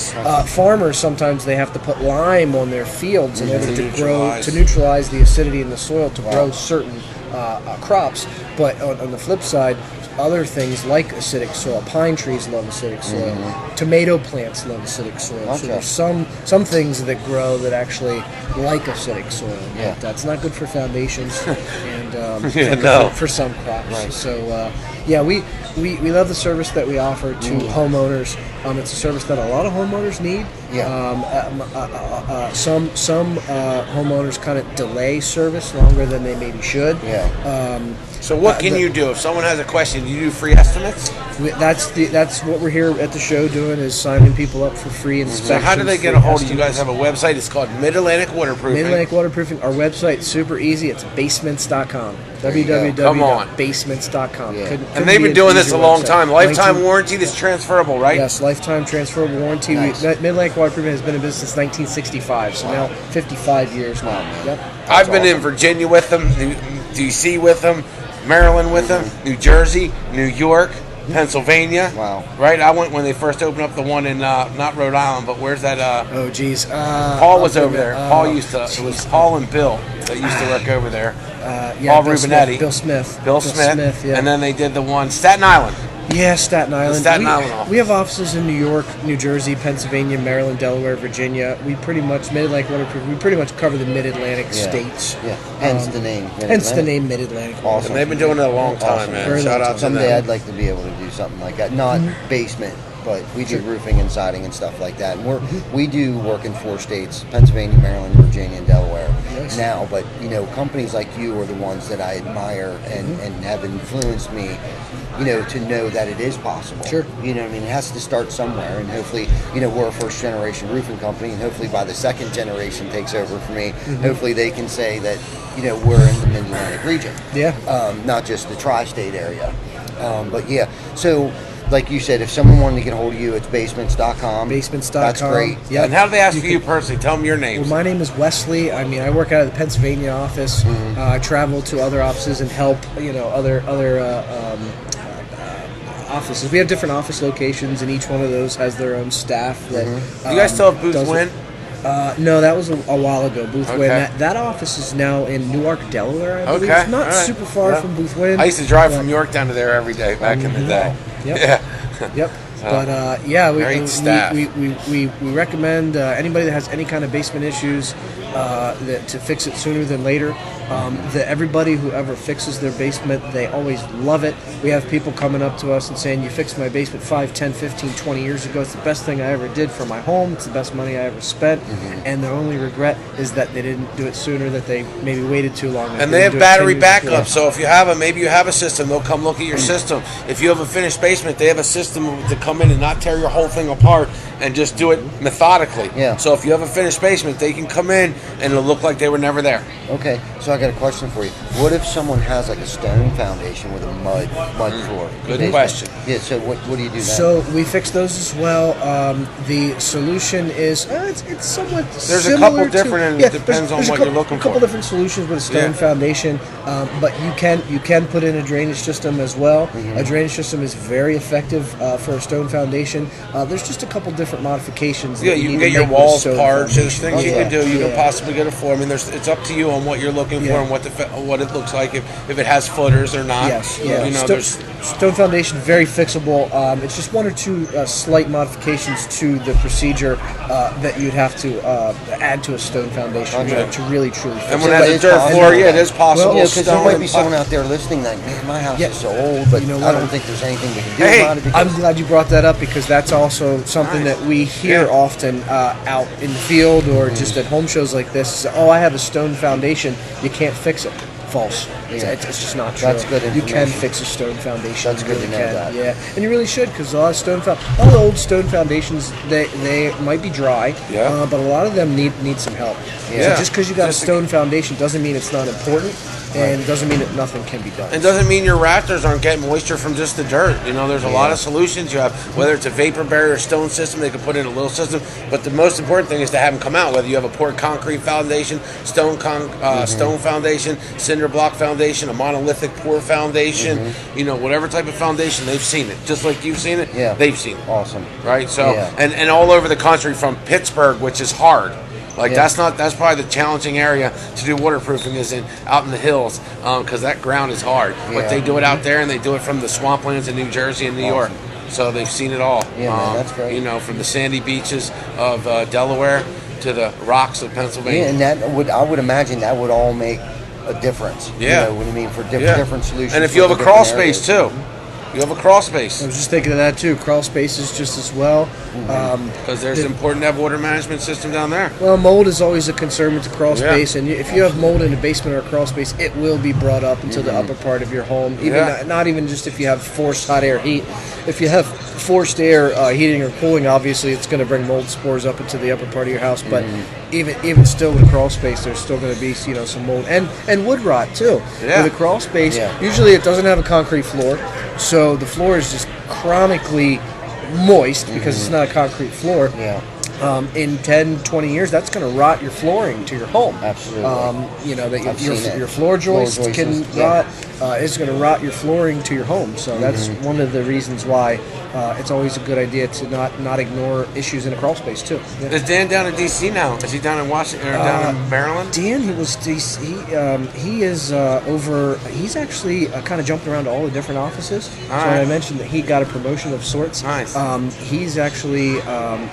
farmers, sometimes they have to put lime on their fields in order to neutralize the acidity in the soil to grow certain crops. But on the flip side, other things like acidic soil, pine trees love acidic soil, tomato plants love acidic soil. So there's some things that grow that actually like acidic soil. But that's not good for foundations and for some crops. Right. So we love the service that we offer to homeowners. It's a service that a lot of homeowners need. Some homeowners kind of delay service longer than they maybe should. So what can you do if someone has a question? Do you do free estimates? That's what we're here at the show doing, is signing people up for free inspections. So how do they get a hold of you? You guys have a website. It's called Mid-Atlantic Waterproofing. Mid-Atlantic Waterproofing. Our website's super easy. It's basements.com. www.basements.com. Yeah. And they've been doing this a long time. Lifetime warranty that's transferable, right? Yes, lifetime transferable warranty. Nice. Mid-Atlantic Waterproofing has been in business since 1965, so now 55 years now. Yep. I've been in Virginia with them, D.C. with them, Maryland with them, New Jersey, New York, Pennsylvania. Wow. Right? I went when they first opened up the one in, not Rhode Island, but where's that? Oh, geez. Paul was over there. Paul used to, it was Paul and Bill that used to work over there. Paul Bill Rubinetti. Bill Smith. Yeah. And then they did the one, Staten Island. Yeah, Staten Island. Staten Island office. We have offices in New York, New Jersey, Pennsylvania, Maryland, Delaware, Virginia. We pretty much, Mid-Atlantic Waterproof, we pretty much cover the Mid-Atlantic states. Yeah, hence the name. Hence the name Mid-Atlantic. Awesome. And they've been doing it a long time, man. Very Shout long out time. to Someday them. I'd like to be able to do something like that. Not basement, but we do roofing and siding and stuff like that. And we do work in 4 states: Pennsylvania, Maryland, Virginia, and Delaware now. But companies like you are the ones that I admire and have influenced me. To know that it is possible. Sure. It has to start somewhere, and hopefully, we're a first generation roofing company, and hopefully by the second generation takes over for me, hopefully they can say that, we're in the Mid-Atlantic region. Yeah. Not just the tri-state area. But yeah, so like you said, if someone wanted to get a hold of you, it's basements.com. Basements.com. That's great. Yep. And how do they ask for you personally? Tell them your name. Well, my name is Wesley. I mean, I work out of the Pennsylvania office. I travel to other offices and help, other offices. We have different office locations, and each one of those has their own staff. That, you guys still have Booth does it. Win? No, that was a while ago. Booth Okay. Win. That office is now in Newark, Delaware, I believe. Okay. It's not All right. super far from Booth Win. I used to drive from York down to there every day back in the day. Yep. Yeah. Yep. But great staff. we recommend anybody that has any kind of basement issues to fix it sooner than later. That everybody who ever fixes their basement, they always love it. We have people coming up to us and saying, you fixed my basement 5, 10, 15, 20 years ago. It's the best thing I ever did for my home. It's the best money I ever spent. And their only regret is that they didn't do it sooner, that they maybe waited too long. And they have battery backup, so if you have maybe you have a system, they'll come look at your system. If you have a finished basement, they have a system to come in and not tear your whole thing apart and just do it methodically. Yeah. So if you have a finished basement, they can come in and it'll look like they were never there. Okay, so I got a question for you. What if someone has like a stone foundation with a mud floor? Good question. Yeah, so what do you do then? So we fix those as well. The solution is it's somewhat There's a similar couple different, and it depends on what you're looking A couple for. different solutions with a stone foundation, but you can put in a drainage system as well. A drainage system is very effective for a stone foundation. There's just a couple different modifications. Yeah, that you can need to get your make with a walls stone parched. There's foundation. things you can do. You can Yeah. possibly get a floor. I mean, it's up to you on what you're looking for and what it looks like, if it has footers or not. Yes, yeah. There's Stone foundation, very fixable. It's just 1 or 2 slight modifications to the procedure that you'd have to add to a stone foundation to really truly fix and when it. it has a it's dirt possible. floor, it is possible. Well, because there stone might and be someone out there listening that, man, my house is so old, but I don't think there's anything they can do Hey, about it. I'm Because glad you brought that up, because that's also something that we hear often out in the field or just at home shows like this. Oh, I have a stone foundation. You can't fix it. False. It's just not true. That's good You can information. fix a stone foundation. That's You good to really know can. that. Yeah, and you really should, because a lot of all the old stone foundations, they might be dry, but a lot of them need some help. Yeah. So just because you got a stone foundation doesn't mean it's not important, and doesn't mean that nothing can be done. It doesn't mean your rafters aren't getting moisture from just the dirt. There's a lot of solutions you have, whether it's a vapor barrier or stone system, they can put in a little system. But the most important thing is to have them come out, whether you have a poured concrete foundation, stone foundation, cinder block foundation, a monolithic pour foundation, whatever type of foundation, they've seen it. Just like you've seen it, they've seen it. awesome. Right? So, and all over the country, from Pittsburgh, which is hard. That's probably the challenging area to do waterproofing is out in the hills, because that ground is hard. But they do it out there, and they do it from the swamplands in New Jersey and New York. So they've seen it all. Yeah, man, that's great. From the sandy beaches of Delaware to the rocks of Pennsylvania. Yeah, and I would imagine that would all make a difference. Yeah. You know what I mean? For different solutions. And if you for have a the crawl different space too, You have a crawl space. I was just thinking of that too. Crawl spaces just as well. Because there's important to have water management system down there. Well, mold is always a concern with the crawl space, and if you have mold in a basement or a crawl space, it will be brought up into the upper part of your home. Even not even just if you have forced hot air heat. If you have forced air heating or cooling, obviously it's going to bring mold spores up into the upper part of your house. But even still with a crawl space, there's still going to be some mold and wood rot too. Yeah. With a crawl space, usually it doesn't have a concrete floor, so the floor is just chronically moist because it's not a concrete floor. Yeah. In 10, 20 years, that's going to rot your flooring to your home. Absolutely. That your floor joists can rot. It's going to rot your flooring to your home. So that's one of the reasons why it's always a good idea to not ignore issues in a crawl space too. Yeah. Is Dan down in D.C. now? Is he down in Washington or down in Maryland? Dan, he is over. He's actually kind of jumping around to all the different offices. So I mentioned that he got a promotion of sorts. Nice. He's actually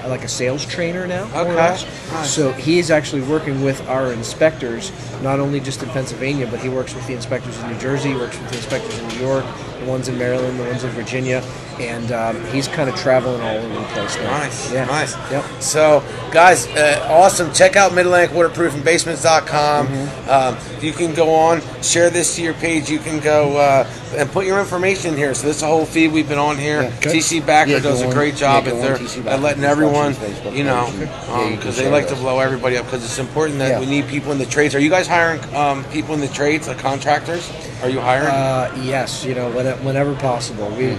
like a sales trainer now. Okay. Nice. So he's actually working with our inspectors, not only just in Pennsylvania, but he works with the inspectors in New Jersey, works with the inspectors in New York, the ones in Maryland, the ones in Virginia, and he's kind of traveling all over the place now. Nice. Yeah. Nice. Yep. So, guys, awesome. Check out MidAtlanticWaterproofingBasements.com. You can go on, share this to your page. You can go and put your information here. So this is a whole feed we've been on here. Yeah, TC Backer does a great job at letting everyone, because they like to blow everybody up because it's important that we need people in the trades. Are you guys hiring people in the trades, like contractors? Are you hiring? Yes, whenever possible. We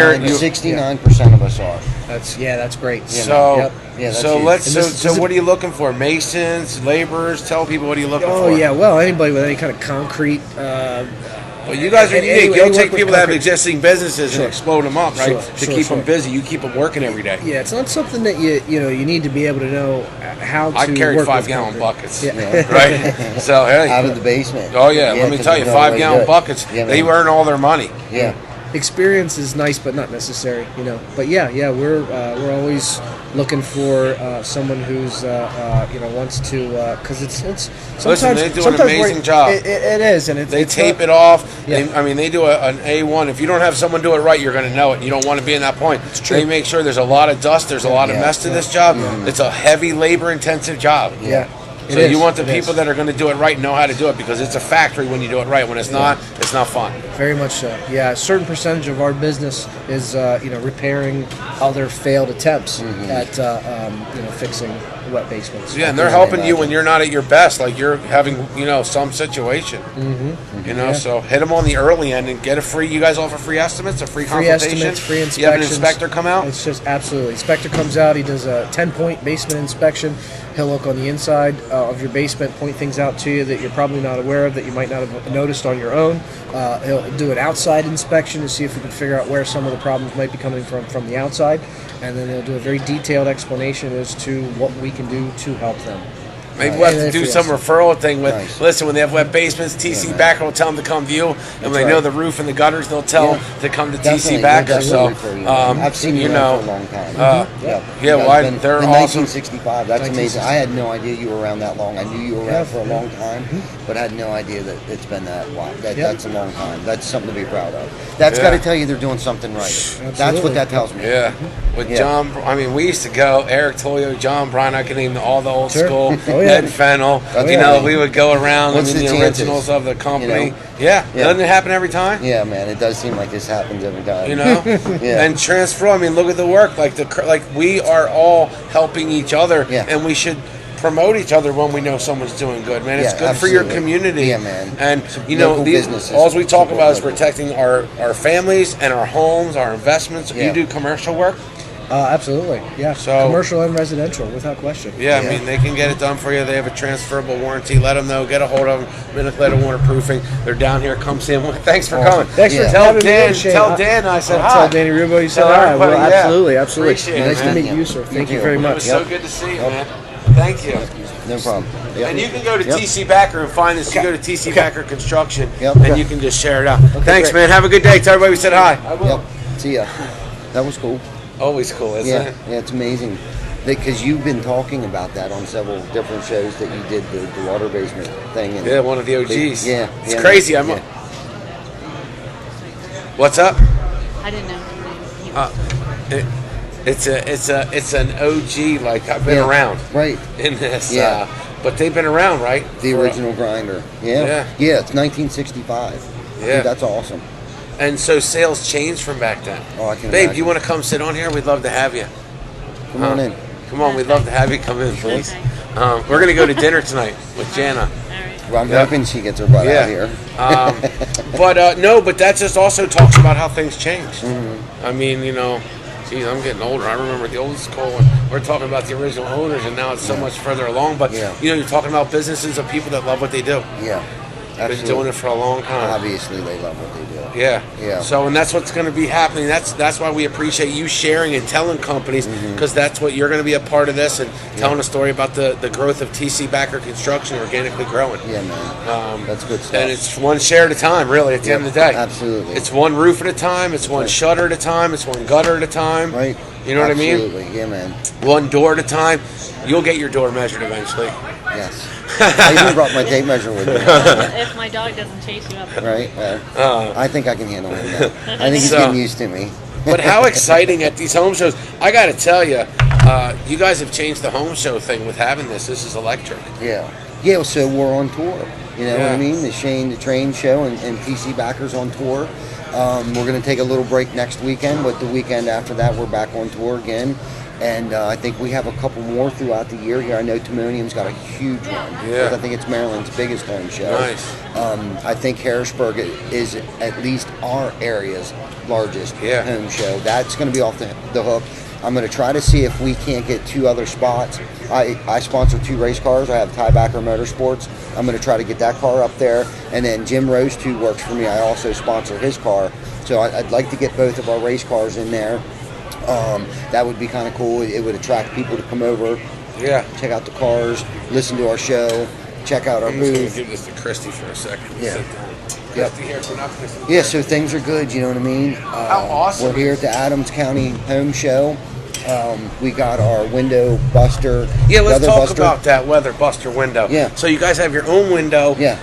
69% of us are. That's great. So that's what are you looking for? Masons, laborers? Tell people what are you looking for? Oh yeah, well, anybody with any kind of concrete. Well, you guys are unique. You'll take people that have concrete existing businesses and explode them up, right? To keep them busy. You keep them working every day. Yeah, it's not something that you need to be able to know how to. I carried work 5-gallon with buckets, yeah. right? So hey, out of the basement. Oh yeah, let me tell you, 5-gallon buckets. They earn all their money. Yeah. Experience is nice, but not necessary, But we're always looking for someone who's wants to, because it's sometimes. Listen, they do an amazing job. It is, and they tape it off. Yeah. They do an A1. If you don't have someone do it right, you're going to know it. You don't want to be in that point. It's true. They make sure there's a lot of dust, there's a lot of mess to this job. Yeah. It's a heavy labor-intensive job. Yeah. So you want the people that are going to do it right know how to do it, because it's a factory when you do it right. When it's not fun. Very much so. Yeah, a certain percentage of our business is repairing other failed attempts at fixing wet basements. Yeah, and they're helping you when you're not at your best, like you're having some situation. So hit them on the early end and get a free. You guys offer free estimates, a free consultation, estimates, free inspections. You have an inspector come out. It's just absolutely. Inspector comes out. He does a 10-point basement inspection. He'll look on the inside of your basement, point things out to you that you're probably not aware of, that you might not have noticed on your own. He'll do an outside inspection to see if we can figure out where some of the problems might be coming from the outside, and then he'll do a very detailed explanation as to what we can do to help them. Maybe we'll have to do some referral thing with, listen, when they have wet basements, TC Backer will tell them to come view, and when they know the roof and the gutters, they'll tell them to come to TC Backer. So, I've seen you for a long time. They're in awesome. 1965, that's amazing. I had no idea you were around that long. I knew you were around for a long time, but I had no idea that it's been that long. That's a long time. That's something to be proud of. That's got to tell you they're doing something right. Absolutely. That's what that tells me. Yeah. With John, we used to go, Eric Toyo, John Bryan, I can name all the old school. Ed Fennel, we would go around and the originals of the company. Doesn't it happen every time? Yeah, man, it does seem like this happens every time. And transfer. Look at the work. Like we are all helping each other, and we should promote each other when we know someone's doing good, man. It's good for your community. Yeah, man. And all we talk about is protecting our families and our homes, our investments. You do commercial work. Absolutely, yeah. So commercial and residential, without question. Yeah, they can get it done for you. They have a transferable warranty. Let them know. Get a hold of them. Mid-Atlantic Waterproofing. They're down here. Come see them. Thanks for coming. Thanks for tell Dan. Tell Dan I said hi. Tell Danny Rubo you said hi. Well, absolutely. Appreciate nice it, to meet you, sir. Thank you very much. It was so good to see you, man. Thank you. No problem. And you can go to TC Backer and find us. You go to TC Backer Construction, and you can just share it out. Thanks, man. Have a good day. Tell everybody we said hi. I will. See ya. That was cool. Always cool, isn't it? Yeah, it's amazing. Because you've been talking about that on several different shows that you did the water basement thing. And one of the OGs. It's crazy. What's up? I didn't know he was. It's an OG. Like I've been around, right, in this. Yeah. But they've been around, right? The original grinder. Yeah. It's 1965. Yeah, that's awesome. And so sales changed from back then. Oh, I can Babe, imagine. do you want to come sit on here? We'd love to have you. Come on in. Come on, we'd love to have you come in, please. Okay. We're gonna go to dinner tonight with Jana. All right. Well, I'm hoping she gets her butt out here. But that just also talks about how things changed. Mm-hmm. I mean, geez, I'm getting older. I remember the old school when we're talking about the original owners, and now it's so much further along. But you're talking about businesses of people that love what they do. Yeah. They've been doing it for a long time. Obviously, they love what they do. Yeah. So, and that's what's going to be happening. That's why we appreciate you sharing and telling companies, because that's what you're going to be a part of this, and telling a story about the growth of TC Backer Construction organically growing. Yeah, man. That's good stuff. And it's one share at a time, really, at the end of the day. Absolutely. It's one roof at a time. It's one shutter at a time. It's one gutter at a time. Right. You know what I mean? Absolutely. Yeah, man. One door at a time. You'll get your door measured eventually. Yes. I even brought my tape measure with me. If my dog doesn't chase you up. Right. I think I can handle him now. I think he's getting used to me. But how exciting at these home shows. I got to tell you, you guys have changed the home show thing with having this. This is electric. Yeah. Yeah, so we're on tour. You know what I mean? The Shane the Train show and PC Backers on tour. We're going to take a little break next weekend, but the weekend after that, we're back on tour again. And I think we have a couple more throughout the year here. I know Timonium's got a huge one. Yeah. I think it's Maryland's biggest home show. Nice. I think Harrisburg is at least our area's largest home show. That's going to be off the hook. I'm going to try to see if we can't get 2 other spots. I sponsor 2 race cars. I have Tiebacker Motorsports. I'm going to try to get that car up there. And then Jim Rose, who works for me, I also sponsor his car. So I'd like to get both of our race cars in there. That would be kind of cool. It would attract people to come over, check out the cars, listen to our show, check out our I'm just going booth. to give this to Christy for a second. Yeah. Sit down. Christy here for nothing. Yeah, so things are good, you know what I mean? How awesome. We're here at the Adams County Home Show. We got our window buster. Yeah, let's weather talk buster. about that weather buster window. Yeah. So you guys have your own window. Yeah.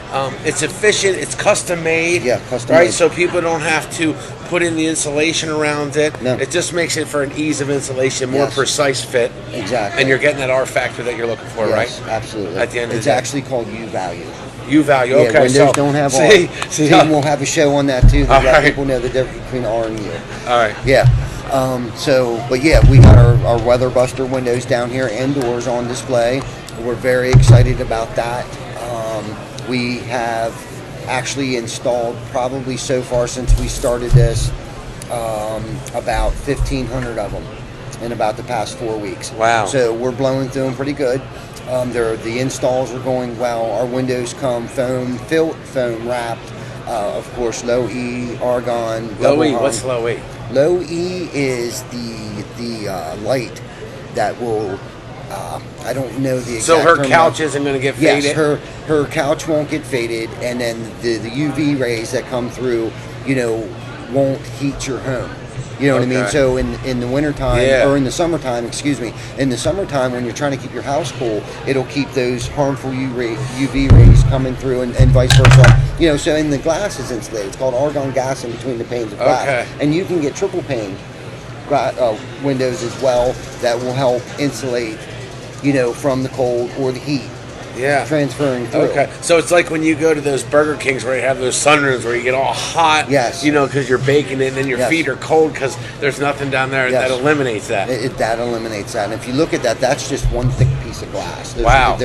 It's efficient. It's custom made. Yeah, custom right? made. So people don't have to put in the insulation around it. No. It just makes it for an ease of installation, more Yes. precise fit. Exactly. And you're getting that R factor that you're looking for, Yes, right? absolutely. At the end of it's the day. actually called U-value. U-value. Yeah, Okay. Windows So don't have see, R. see, Tim will have a show on that too. All Let right. people know the difference between R and U. All right. Yeah. But we got our Weather Buster windows down here indoors on display. We're very excited about that. We have actually installed probably so far since we started this about 1,500 of them in about the past 4 weeks. Wow. So we're blowing through them pretty good. The installs are going well. Our windows come foam wrapped. Of course, low E, argon. Low E. double What's hung. low E? Low E is the light that will. I don't know the exact. So her term. couch isn't going to get Yes, faded. her couch won't get faded, and then the UV rays that come through, won't heat your home. You know what I mean? Okay. So in the wintertime, or in the summertime, in the summertime when you're trying to keep your house cool, it'll keep those harmful UV rays coming through and vice versa. So in the glass is insulated. It's called argon gas in between the panes of glass. Okay. And you can get triple pane windows as well that will help insulate, from the cold or the heat. Yeah. Transferring through. Okay. So it's like when you go to those Burger Kings where you have those sunrooms where you get all hot. Yes. Because you're baking it and then your Yes. feet are cold because there's nothing down there Yes. that eliminates that. That eliminates that. And if you look at that, that's just one thick piece of glass. Wow.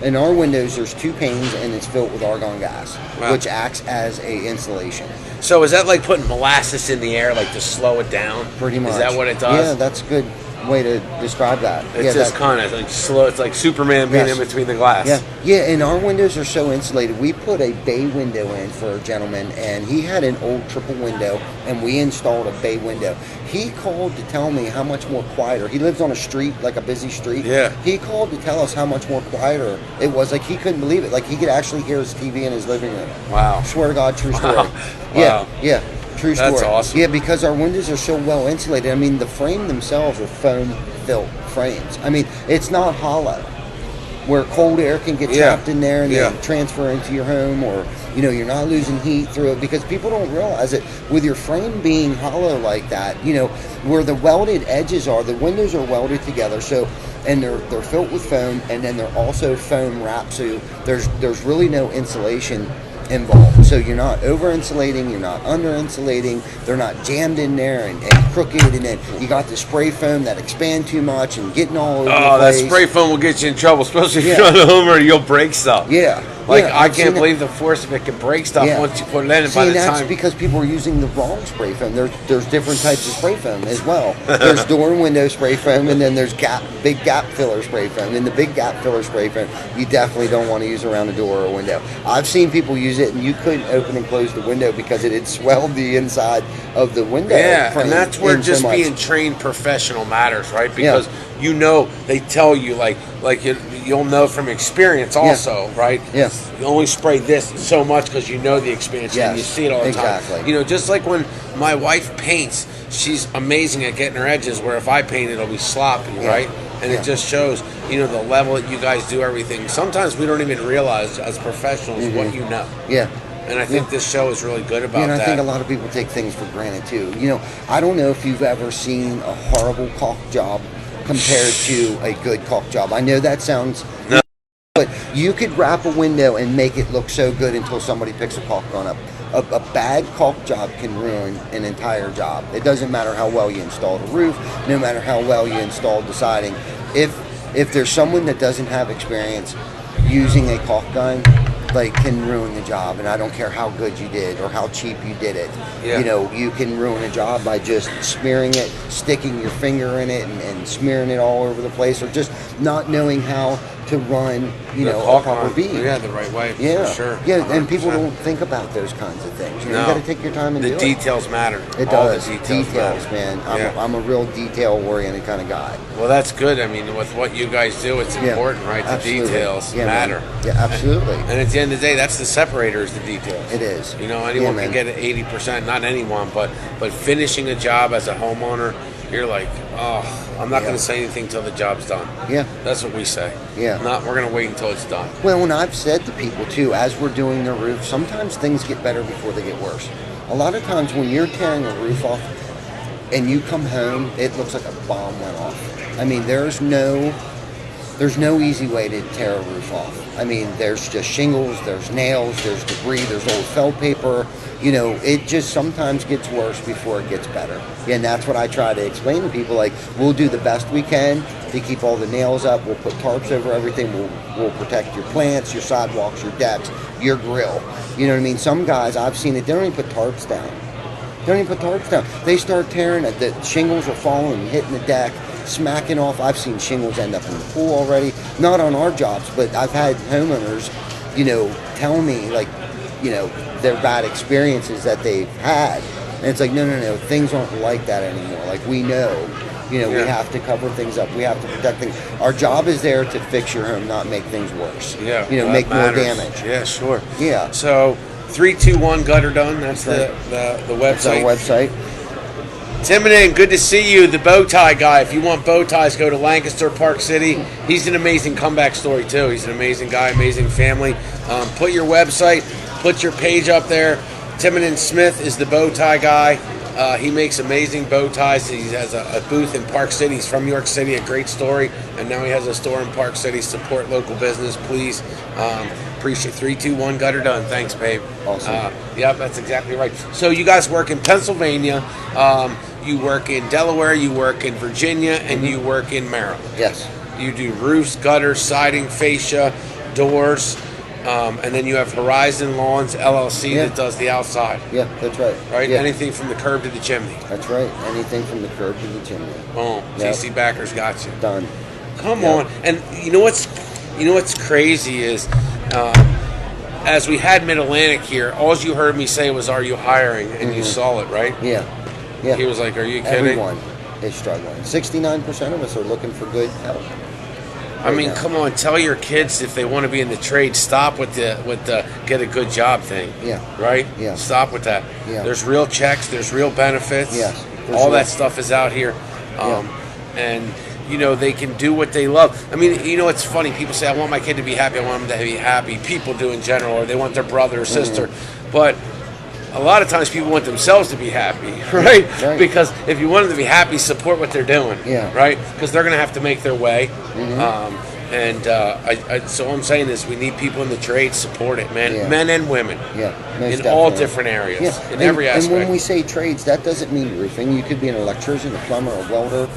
In our windows, there's 2 panes and it's filled with argon gas, Wow. which acts as a insulation. So is that like putting molasses in the air, like to slow it down? Pretty much. Is that what it does? Yeah, that's a good way to describe that. It's just kind of like slow. It's like Superman being Yes. in between the glass. Yeah, and our windows are so insulated. We put a bay window in for a gentleman, and he had an old triple window, and we installed a bay window. He called to tell me how much more quieter. He lives on a street, like a busy street. Yeah. He called to tell us how much more quieter it was. Like, he couldn't believe it. Like, he could actually hear his TV in his living room. Wow. Swear to God, true story. Wow. Yeah. True story. That's awesome. Yeah, because our windows are so well insulated. I mean, the frame themselves are foam-built frames. I mean, it's not hollow. where cold air can get Yeah. trapped in there and Yeah. then transfer into your home, or you're not losing heat through it, because people don't realize it. With your frame being hollow like that, where the welded edges are, the windows are welded together, so, and they're filled with foam, and then they're also foam wrapped, so there's really no insulation involved. So you're not over insulating, you're not under insulating, they're not jammed in there and crooked, and then you got the spray foam that expand too much and getting all over the Oh, that place. spray foam will get you in trouble, especially if Yeah. you're on a homer. You'll break stuff. Yeah. Like, Yeah, I I've can't seen it. believe the force of it can break stuff Yeah. once you put it in. And See, by the that's time, because people are using the wrong spray foam. There's different types of spray foam as well. There's door and window spray foam, and then there's big gap filler spray foam. And the big gap filler spray foam, you definitely don't want to use around a door or a window. I've seen people use it, and you couldn't open and close the window because it had swelled the inside of the window. yeah, frame and that's where in so just much. being trained professional matters, right? Because they tell you like you'll know from experience also, right? Yes. You only spray this so much because you know the expansion. Yes, And you see it all the exactly. time. Just like when my wife paints, she's amazing at getting her edges. Where if I paint, it'll be sloppy, Yeah. right? And Yeah. it just shows, the level that you guys do everything. Sometimes we don't even realize as professionals what you know. Yeah. And I think this show is really good about And I that. think a lot of people take things for granted too. I don't know if you've ever seen a horrible caulk job compared to a good caulk job. I know that sounds, No. but you could wrap a window and make it look so good until somebody picks a caulk gun up. A bad caulk job can ruin an entire job. It doesn't matter how well you installed a roof, no matter how well you installed the siding. If there's someone that doesn't have experience using a caulk gun, can ruin the job. And I don't care how good you did or how cheap you did it. Yeah. You can ruin a job by just smearing it, sticking your finger in it, and smearing it all over the place, or just not knowing how to run, The a caulk proper on. beam. Yeah, the right way. Yeah, For sure. yeah, and people 100%. don't think about those kinds of things. You No. got to take your time and The do details matter. it. It All does. the details matter. man. Yeah. I'm a real detail-oriented kind of guy. Well, that's good. I mean, with what you guys do, it's Yeah. important, right? The Absolutely. details Yeah, matter. man. Yeah, absolutely. And at the end of the day, that's the separator is the details. It is. Anyone Yeah, can man. get it 80%, not anyone, but finishing a job as a homeowner, you're like, oh, I'm not Yeah. going to say anything until the job's done. Yeah. That's what we say. Yeah. We're going to wait until it's done. Well, and I've said to people too, as we're doing their roof, sometimes things get better before they get worse. A lot of times when you're tearing a roof off and you come home, it looks like a bomb went off. I mean, there's no easy way to tear a roof off. I mean, there's just shingles, there's nails, there's debris, there's old felt paper. It just sometimes gets worse before it gets better. And that's what I try to explain to people. We'll do the best we can to keep all the nails up. We'll put tarps over everything. We'll protect your plants, your sidewalks, your decks, your grill. You know what I mean? Some guys, I've seen it, they don't even put tarps down. They start tearing it. The shingles are falling and hitting the deck, smacking off. I've seen shingles end up in the pool already. Not on our jobs, but I've had homeowners, tell me their bad experiences that they've had. And it's like, no, things aren't like that anymore. We know. We have to cover things up. We have to protect things. Our job is there to fix your home, not make things worse. Yeah. Well, make that more matters. damage. Yeah, sure. Yeah. So 321 Gutter Done. That's the That's website. our website. Timonin, good to see you, the bow tie guy. If you want bow ties, go to Lancaster, Park City. He's an amazing comeback story, too. He's an amazing guy, amazing family. Put your website, put your page up there. Timonin Smith is the bow tie guy. He makes amazing bow ties. He has a booth in Park City. He's from New York City, a great story. And now he has a store in Park City. Support local business, please. Appreciate 321 Gutter Done. Thanks, babe. Awesome. Yep, that's exactly right. So you guys work in Pennsylvania. You work in Delaware, you work in Virginia, and you work in Maryland. Yes. You do roofs, gutters, siding, fascia, doors, and then you have Horizon Lawns LLC that does the outside. Yeah, that's right. Right? Yeah. Anything from the curb to the chimney. That's right. Anything from the curb to the chimney. Boom. Yep. TC Backer's got you. Done. Come Yep. on. And you know what's crazy is as we had Mid-Atlantic here, all you heard me say was, "Are you hiring?" And you saw it, right? Yeah. Yeah. He was like, "Are you kidding?" Everyone is struggling. 69% of us are looking for good help. I mean, now. come on, tell your kids if they want to be in the trade, stop with the get a good job thing. Yeah. Right? Yeah. Stop with that. Yeah. There's real checks, there's real benefits. Yes, for All sure. that stuff is out here. Yeah. And they can do what they love. I mean, it's funny. People say, I want my kid to be happy. I want him to be happy. People do in general, or they want their brother or sister. But a lot of times people want themselves to be happy, right? Because if you want them to be happy, support what they're doing, right? Because they're going to have to make their way. So I'm saying is we need people in the trade support it, man, men and women, in all different areas, in every aspect. And when we say trades, that doesn't mean roofing. You could be an electrician, a plumber, a welder,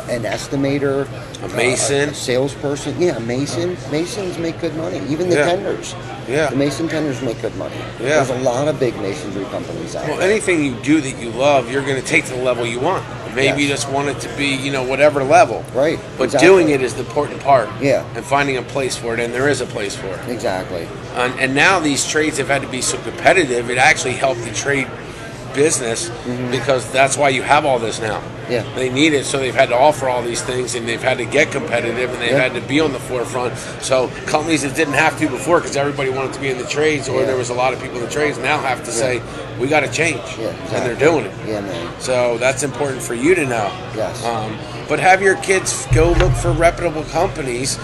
an estimator, a mason, a salesperson. Yeah, a mason. Masons make good money. Even the tenders. Yeah, the mason tenders make good money. Yeah, there's a lot of big masonry companies out there. Well, anything you do that you love, you're going to take to the level you want. Maybe you just want it to be, whatever level. Right. But doing it is the important part. Yeah. And finding a place for it, and there is a place for it. Exactly. And now these trades have had to be so competitive, it actually helped the trade business because that's why you have all this now. Yeah. They need it, so they've had to offer all these things, and they've had to get competitive, and they've had to be on the forefront. So companies that didn't have to before because everybody wanted to be in the trades, or there was a lot of people in the trades, now have to say, we got to change. Yeah, exactly. And they're doing it. Yeah, man. So that's important for you to know. Yes. But have your kids go look for reputable companies.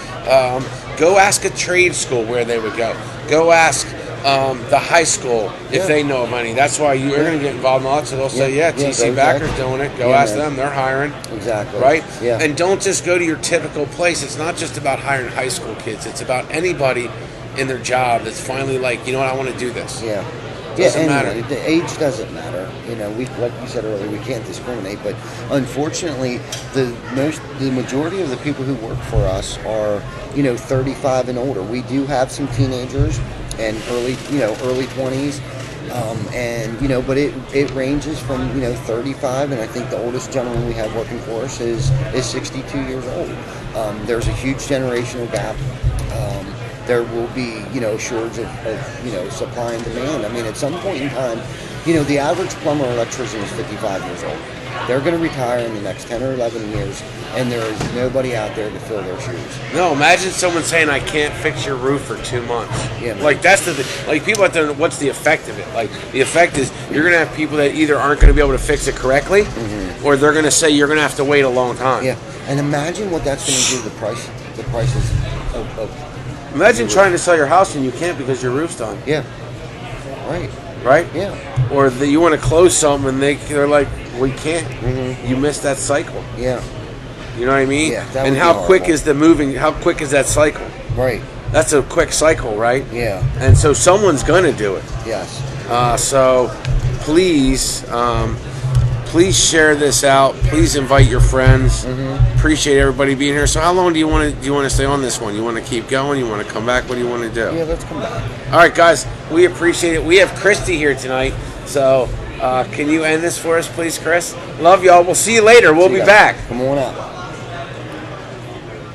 Go ask a trade school where they would go. Go ask the high school if they know of any. That's why you're going to get involved in all that. So they'll say, TC Backer's doing it. Go ask them. They're hiring. Exactly. Right? Yeah. And don't just go to your typical place. It's not just about hiring high school kids. It's about anybody in their job that's finally like, I want to do this. Yeah. Doesn't matter. The age doesn't matter. We, like you said earlier, we can't discriminate. But unfortunately, the majority of the people who work for us are 35 and older. We do have some teenagers and early 20s, but it ranges from 35, and I think the oldest gentleman we have working for us is 62 years old. There's a huge generational gap. There will be, shortage of supply and demand. I mean, at some point in time, the average plumber or electrician is 55 years old. They're going to retire in the next 10 or 11 years, and there is nobody out there to fill their shoes. No, imagine someone saying, I can't fix your roof for 2 months. Yeah, man. Like, that's people out there, what's the effect of it? Like, the effect is you're going to have people that either aren't going to be able to fix it correctly, or they're going to say you're going to have to wait a long time. Yeah, and imagine what that's going to do to the prices of imagine trying to sell your house and you can't because your roof's done. Yeah. Right. Right? Yeah. Or you want to close something and they're like, we can't. You missed that cycle. Yeah. You know what I mean? Yeah. That and would how be quick horrible. how quick is that cycle? Right. That's a quick cycle, right? Yeah. And so someone's going to do it. Yes. So please share this out. Please invite your friends. Appreciate everybody being here. So how long do you want to stay on this one? You want to keep going? You want to come back? What do you want to do? Yeah, let's come back. All right, guys. We appreciate it. We have Christy here tonight. So can you end this for us, please, Chris? Love y'all. We'll see you later. We'll be back. Come on out.